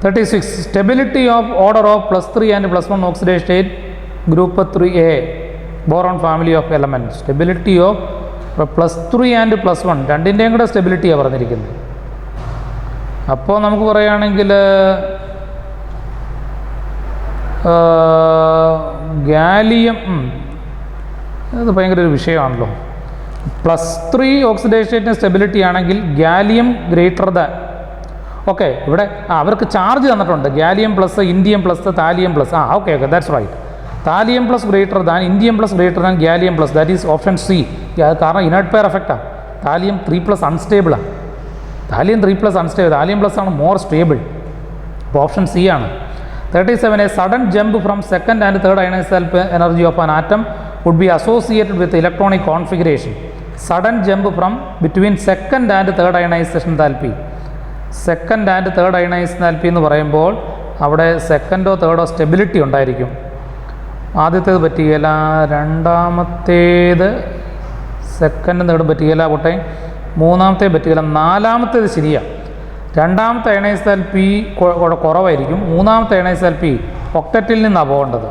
36. Stability of order of +3 and +1 oxidation state group 3A boron family of element. Stability of +3 and +1 രണ്ടിൻ്റെയും കൂടെ സ്റ്റെബിലിറ്റിയാണ് പറഞ്ഞിരിക്കുന്നത്. അപ്പോൾ നമുക്ക് പറയുകയാണെങ്കിൽ ഗാലിയം, അത് ഭയങ്കര ഒരു വിഷയമാണല്ലോ. +3 ഓക്സിഡേഷൻ സ്റ്റേറ്റിന് സ്റ്റെബിലിറ്റി ആണെങ്കിൽ ഗാലിയം ഗ്രേറ്റർ ദാൻ, ഓക്കെ, ഇവിടെ അവർക്ക് ചാർജ് തന്നിട്ടുണ്ട്. Gallium plus, indium plus, thallium plus. Okay, that's right. Thallium plus greater than, indium plus greater than, gallium plus. That is option C. കാരണം ഇനർട്ട് പെയർ എഫക്റ്റാണ്. താലിയം 3+ അൺസ്റ്റേബിളാണ്. താലിയം 3+ അൺസ്റ്റേബിൾ, താലിയം പ്ലസ് ആണ് മോർ സ്റ്റേബിൾ. അപ്പോൾ ഓപ്ഷൻ സി ആണ്. 37. A sudden jump from second and third ionisation enthalpy energy of an atom would be associated with electronic configuration. Sudden jump from between second and third ionisation enthalpy. Second and third ionisation enthalpy എന്ന് പറയുമ്പോൾ അവിടെ സെക്കൻഡോ തേർഡോ സ്റ്റെബിലിറ്റി ഉണ്ടായിരിക്കും. ആദ്യത്തേത് പറ്റുകയില്ല, രണ്ടാമത്തേത് സെക്കൻഡ് തേർഡ് പറ്റുകയില്ല, പോട്ടെ, മൂന്നാമത്തെ പറ്റുകയില്ല, നാലാമത്തേത് ശരിയാണ്. രണ്ടാമത്തെ അയണൈസൽപ്പി കുറവായിരിക്കും. മൂന്നാമത്തെ അയണൈസൽപ്പി ഒക്ടറ്റിൽ നിന്നാണ് പോകേണ്ടത്.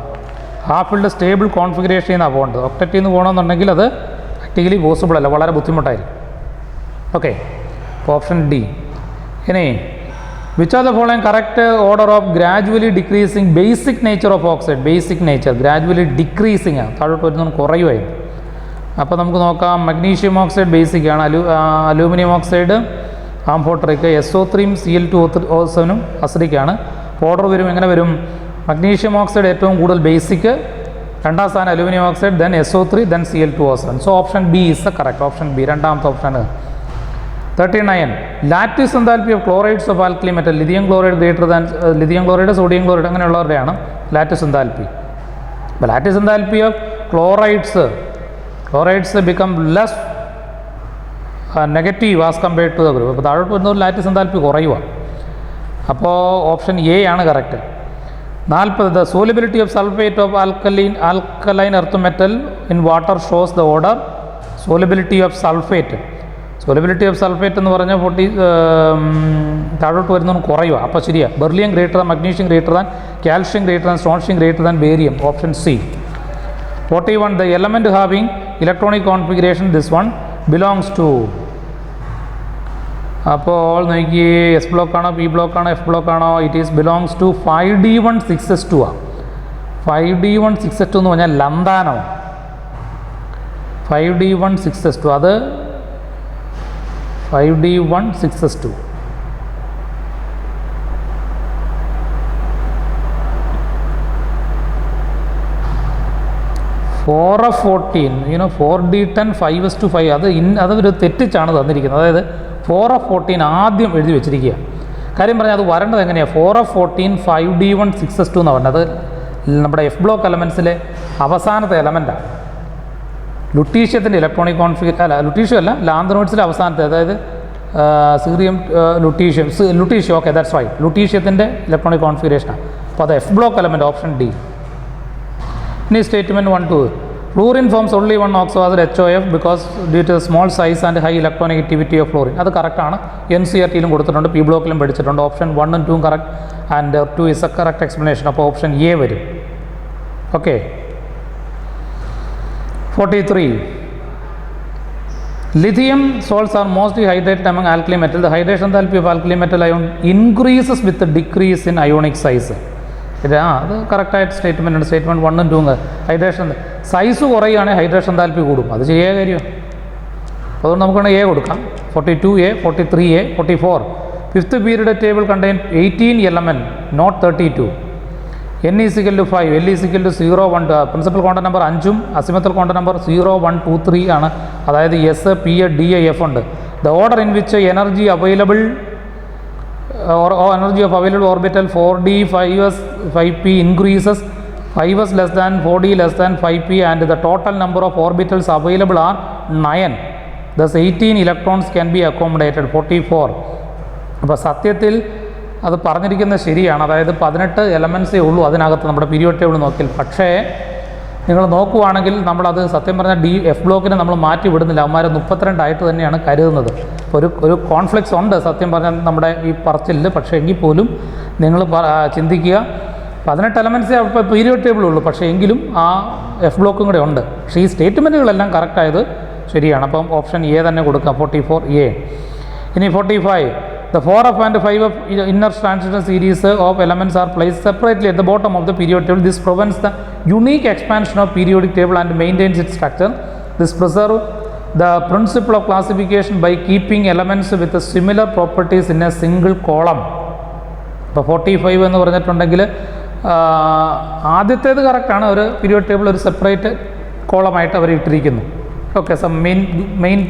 ഹാഫ് ഫിൽഡ് സ്റ്റേബിൾ കോൺഫിഗറേഷനിൽ നിന്നാണ് പോകേണ്ടത്. ഒക്ടറ്റിൽ നിന്ന് പോകണമെന്നുണ്ടെങ്കിൽ അത് പ്രാക്ടിക്കലി പോസിബിൾ അല്ല, വളരെ ബുദ്ധിമുട്ടായിരിക്കും. ഓക്കെ, അപ്പോൾ ഓപ്ഷൻ ഡി. ഇനി which are the following correct order of gradually decreasing basic nature of oxide? Basic nature gradually decreasing ആണ്, താഴോട്ട് വരുന്നതും കുറയുമായിരുന്നു. അപ്പോൾ നമുക്ക് നോക്കാം. മഗ്നീഷ്യം ഓക്സൈഡ് ബേസിക് ആണ്, aluminium oxide amphoteric, SO3 Cl2O7 acidic ആണ്. ഓർഡർ വരും, എങ്ങനെ വരും? മഗ്നീഷ്യം ഓക്സൈഡ് ഏറ്റവും കൂടുതൽ ബേസിക്, രണ്ടാം സ്ഥാനം aluminium oxide, then SO3, then Cl2O7. So option B is the correct. Option B രണ്ടാമത്തെ ഓപ്ഷനാണ്. 39. Lattice enthalpy of chlorides of alkali metal. Lithium chloride greater than, lithium chloride, sodium chloride അങ്ങനെയുള്ളവരുടെയാണ് ലാറ്റിസ് എൻതാൽപ്പി. അപ്പോൾ lattice enthalpy of chlorides become less negative as compared to the group. അപ്പോൾ താഴോട്ട് വരുന്ന ലാറ്റിസ് എൻതാൽപ്പി കുറയുക. അപ്പോൾ ഓപ്ഷൻ എ ആണ് correct. 40. The solubility of sulphate of alkaline earth metal in water shows the order. Solubility of sulphate എന്ന് പറഞ്ഞാൽ 40 താഴോട്ട് വരുന്നതും കുറയുക. അപ്പോൾ ശരിയാണ്. Beryllium greater than magnesium greater than calcium greater than strontium greater than barium. Option C. 41 the element having electronic configuration this one belongs to. അപ്പോൾ നോക്കി എസ് ബ്ലോക്ക് ആണോ പി ബ്ലോക്ക് ആണോ എഫ് ബ്ലോക്ക് ആണോ? It is belongs to 5D16S2 ആണ്. 5D16S2 എന്ന് പറഞ്ഞാൽ ലന്താനോ. 5D16S2 അത് 5D16S2. ഫോർ ഓഫ് 14 4D10 5:5 അതൊരു തെറ്റിച്ചാണ് തന്നിരിക്കുന്നത്. അതായത് 4 of 14 ആദ്യം എഴുതി വെച്ചിരിക്കുക. കാര്യം പറഞ്ഞാൽ അത് വരേണ്ടത് എങ്ങനെയാണ്? 4 of 14 5D16S2 എന്ന് പറഞ്ഞത് അത് നമ്മുടെ എഫ് ബ്ലോക്ക് എലമെൻസിലെ അവസാനത്തെ എലമെൻറ്റാണ്. ലുട്ടീഷ്യത്തിൻ്റെ ഇലക്ട്രോണിക് ലുട്ടീഷ്യം അല്ല, ലാന്ത്രോയിഡ്സിലെ അവസാനത്തെ, അതായത് cerium lutetium okay that's right. ലുട്ടീഷ്യത്തിൻ്റെ ഇലക്ട്രോണിക് കോൺഫിഗറേഷനാണ്. അപ്പോൾ അത് F block element option D. ഇനി statement 1-2 fluorine forms only one oxo as HOF because due to small size and high electronegativity of fluorine. അത് കറക്റ്റാണ്. NCERT-യിലും കൊടുത്തിട്ടുണ്ട്, പി ബ്ലോക്കിലും പഠിച്ചിട്ടുണ്ട്. Option 1 and 2 correct and 2 is a correct explanation. അപ്പോൾ ഓപ്ഷൻ എ വരും. Okay. 43 lithium salts are mostly hydrated among alkali metal. The hydration enthalpy of alkali metal ion increases with the decrease in ionic size. അത് കറക്റ്റായിട്ട് സ്റ്റേറ്റ്മെൻ്റ് ഉണ്ട്. സ്റ്റേറ്റ്മെൻറ്റ് 1 and 2 ഹൈഡ്രേഷൻ സൈസ് കുറയുകയാണെങ്കിൽ ഹൈഡ്രേഷൻ താല്പര്യം കൂടും. അത് ചെയ്യാൻ കാര്യം. അതുകൊണ്ട് നമുക്ക് വേണമെങ്കിൽ എ കൊടുക്കാം. 42A, 43A, 44. Fifth period table contain 18 element, not 32. N = 5, L = 0, 1, 2. Principal quantum number 5 azimuthal quantum number 0, 1, 2, 3 ആണ്. അതായത് S, P, D, F ഉണ്ട്. The order in which energy available or energy of available orbital 4D 5p increases 5s less than 4D less than 5p and the total number of orbitals available are 9. Thus 18 electrons can be accommodated. 44. അപ്പോൾ സത്യത്തിൽ അത് പറഞ്ഞിരിക്കുന്നത് ശരിയാണ്. അതായത് 18 എലമെൻസേ ഉള്ളൂ അതിനകത്ത് നമ്മുടെ പീരിയോഡ് ടേബിൾ നോക്കിയാൽ. പക്ഷേ നിങ്ങൾ നോക്കുവാണെങ്കിൽ നമ്മളത് സത്യം പറഞ്ഞാൽ എഫ് ബ്ലോക്കിനെ നമ്മൾ മാറ്റി വിടുന്നില്ല. അവന്മാർ 32 ആയിട്ട് തന്നെയാണ് കരുതുന്നത്. ഒരു കോൺഫ്ലിക്ട്സ് ഉണ്ട് സത്യം പറഞ്ഞാൽ നമ്മുടെ ഈ പറച്ചിലിൽ. പക്ഷേ എങ്കിൽ പോലും നിങ്ങൾ ചിന്തിക്കുക 18 എലമെൻസേ ഇപ്പോൾ പീരിയോഡ് ടേബിൾ ഉള്ളൂ. പക്ഷേ എങ്കിലും ആ എഫ് ബ്ലോക്കും കൂടെ ഉണ്ട്. പക്ഷേ ഈ സ്റ്റേറ്റ്മെൻറ്റുകളെല്ലാം കറക്റ്റായത് ശരിയാണ്. അപ്പം ഓപ്ഷൻ എ തന്നെ കൊടുക്കാം. 44A. ഇനി 45 The 4f and 5f inner transition series of elements are placed separately at the bottom of the periodic table. This prevents the unique expansion of periodic table and maintains its structure. This preserves the principle of classification by keeping elements with similar properties in a single column. ഇപ്പോൾ 45 എന്ന് പറഞ്ഞിട്ടുണ്ടെങ്കിൽ ആദ്യത്തേത് കറക്റ്റാണ്. ഒരു പീരിയോഡ് ടേബിൾ ഒരു സെപ്പറേറ്റ് കോളമായിട്ട് അവർ ഇട്ടിരിക്കുന്നു. Okay. Main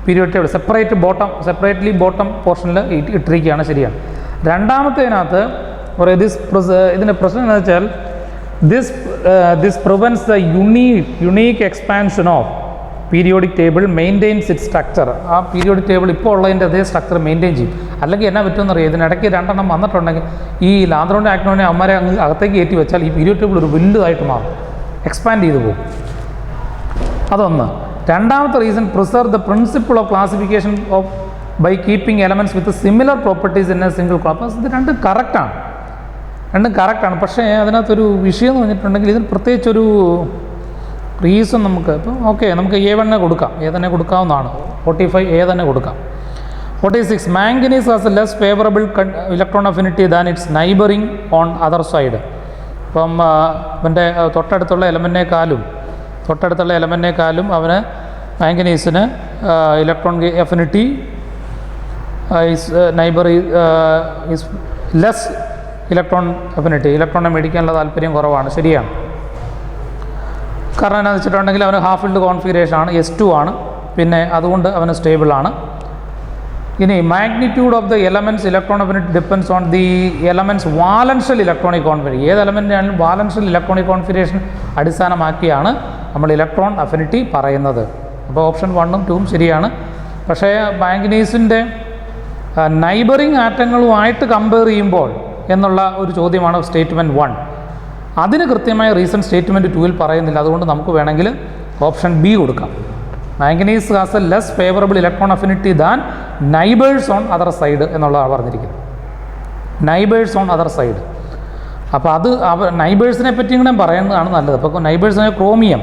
period table separately bottom പോർഷനിൽ ഇട്ടിരിക്കുകയാണ്. ശരിയാണ്. രണ്ടാമത്തേതിനകത്ത് ഇതിൻ്റെ പ്രശ്നം എന്താ വെച്ചാൽ this prevents the unique expansion of periodic table maintains it structure. ആ പീരിയോഡിക് ടേബിൾ ഇപ്പോൾ ഉള്ളതിൻ്റെ അതേ സ്ട്രക്ചർ മെയിൻറ്റെയിൻ ചെയ്യും. അല്ലെങ്കിൽ എന്നാ പറ്റുമെന്ന് അറിയാം. ഇതിനിടയ്ക്ക് 2 എണ്ണം വന്നിട്ടുണ്ടെങ്കിൽ ഈ ലാന്ത്രോണിൻ്റെ ആക്നോനെ അമ്മമാരെ അകത്തേക്ക് കയറ്റി വെച്ചാൽ ഈ പീരിയോഡ് ടേബിൾ ഒരു വലുതായിട്ട് മാറും, എക്സ്പാൻഡ് ചെയ്തു പോകും. അതൊന്ന്. രണ്ടാമത്തെ reason preserve the principle of classification of by keeping elements with similar properties in a single class. ഇത് രണ്ടും കറക്റ്റാണ്. പക്ഷേ അതിനകത്തൊരു വിഷയം എന്ന് പറഞ്ഞിട്ടുണ്ടെങ്കിൽ ഇതിന് പ്രത്യേകിച്ചൊരു റീസൺ നമുക്ക് ഇപ്പം ഓക്കെ നമുക്ക് A1 കൊടുക്കാം. A തന്നെ കൊടുക്കാവുന്നതാണ്. 45A തന്നെ കൊടുക്കാം. 46 manganese has a less favourable electron affinity than its neighbouring on other side. ഇപ്പം അവൻ്റെ തൊട്ടടുത്തുള്ള എലമെൻറ്റിനേക്കാളും അവന് മാംഗനീസിന് electron affinity neighbour is less electron affinity. ഇലക്ട്രോണിനെ മേടിക്കാനുള്ള താല്പര്യം കുറവാണ്. ശരിയാണ്. കാരണം എന്താണെന്ന് വെച്ചിട്ടുണ്ടെങ്കിൽ അവന് ഹാഫ് ഫീൽഡ് കോൺഫിഗറേഷൻ ആണ്, S2 ആണ്. പിന്നെ അതുകൊണ്ട് അവന് സ്റ്റേബിളാണ്. ഇനി magnitude of the elements electron affinity depends on the elements valence shell electronic configuration. ഏത് എലമെൻറ്റിനാണെങ്കിലും വാലൻഷ്യൽ ഇലക്ട്രോണിക് കോൺഫിഗറേഷൻ അടിസ്ഥാനമാക്കിയാണ് നമ്മൾ ഇലക്ട്രോൺ അഫിനിറ്റി പറയുന്നത്. അപ്പോൾ ഓപ്ഷൻ 1ഉം 2ഉം ശരിയാണ്. പക്ഷേ മാംഗനീസിൻ്റെ നൈബറിങ് ആറ്റങ്ങളുമായിട്ട് കമ്പയർ ചെയ്യുമ്പോൾ എന്നുള്ള ഒരു ചോദ്യമാണ് സ്റ്റേറ്റ്മെൻറ്റ് 1. അതിന് കൃത്യമായ റീസൺ സ്റ്റേറ്റ്മെൻറ്റ് 2ൽ പറയുന്നില്ല. അതുകൊണ്ട് നമുക്ക് വേണമെങ്കിൽ ഓപ്ഷൻ ബി കൊടുക്കാം. Manganese has a less favourable electron affinity than neighbours on other side എന്നുള്ളതാണ് പറഞ്ഞിരിക്കുന്നത്. Neighbours on other side. അപ്പോൾ അത് നൈബേഴ്സിനെ പറ്റി ഇങ്ങനെ പറയുന്നതാണ് നല്ലത്. അപ്പോൾ നൈബേഴ്സിനെ ക്രോമിയം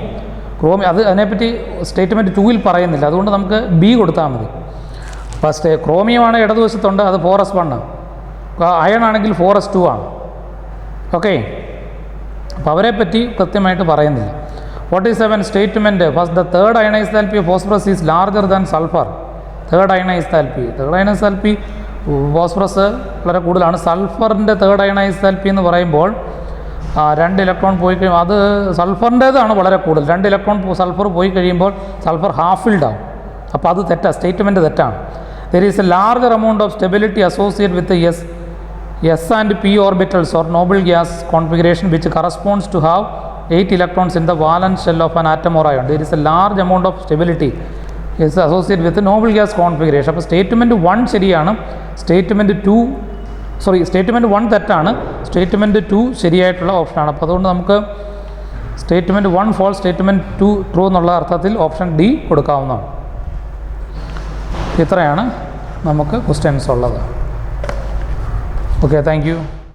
അത് അതിനെപ്പറ്റി സ്റ്റേറ്റ്മെൻറ്റ് 2-ൽ പറയുന്നില്ല, അതുകൊണ്ട് നമുക്ക് ബി കൊടുത്താൽ മതി. ഫസ്റ്റ് ക്രോമിയമാണ് ഇടതുവശത്തുണ്ട്, അത് 4s1. അയൺ ആണെങ്കിൽ 4s2 ആണ്. ഓക്കെ, അപ്പോൾ അവരെ പറ്റി കൃത്യമായിട്ട് പറയുന്നില്ല. 47 statement first the third ionisation enthalpy phosphorus is larger than sulphur. Third ionisation enthalpy phosphorus വളരെ കൂടുതലാണ്. സൾഫറിൻ്റെ തേർഡ് അയണൈസ് താൽപ്പി എന്ന് പറയുമ്പോൾ 2 ഇലക്ട്രോൺ പോയി കഴിയുമ്പോൾ അത് സൾഫറിൻ്റേതാണ് വളരെ കൂടുതൽ. 2 ഇലക്ട്രോൺ സൾഫർ പോയി കഴിയുമ്പോൾ സൾഫർ ഹാഫ് ഫിൽഡ് ആവും. അപ്പോൾ അത് തെറ്റാണ്, സ്റ്റേറ്റ്മെൻറ്റ് തെറ്റാണ്. There is a larger amount of stability associate with s and p orbitals or noble gas configuration which corresponds to have 8 electrons in the valence shell of an atom or ion. There is a large amount of stability is associate with noble gas configuration. അപ്പോൾ സ്റ്റേറ്റ്മെൻറ്റ് 1 ശരിയാണ്, സ്റ്റേറ്റ്മെൻറ്റ് 1 തെറ്റാണ്, സ്റ്റേറ്റ്മെൻറ്റ് 2 ശരിയായിട്ടുള്ള ഓപ്ഷനാണ്. അപ്പോൾ അതുകൊണ്ട് നമുക്ക് സ്റ്റേറ്റ്മെൻറ്റ് 1 ഫോൾസ്, സ്റ്റേറ്റ്മെൻറ്റ് 2 ട്രൂ എന്നുള്ള അർത്ഥത്തിൽ ഓപ്ഷൻ ഡി കൊടുക്കാവുന്നതാണ്. ഇത്രയാണ് നമുക്ക് ക്വസ്റ്റ്യൻസ് ഉള്ളത്. Okay, thank you.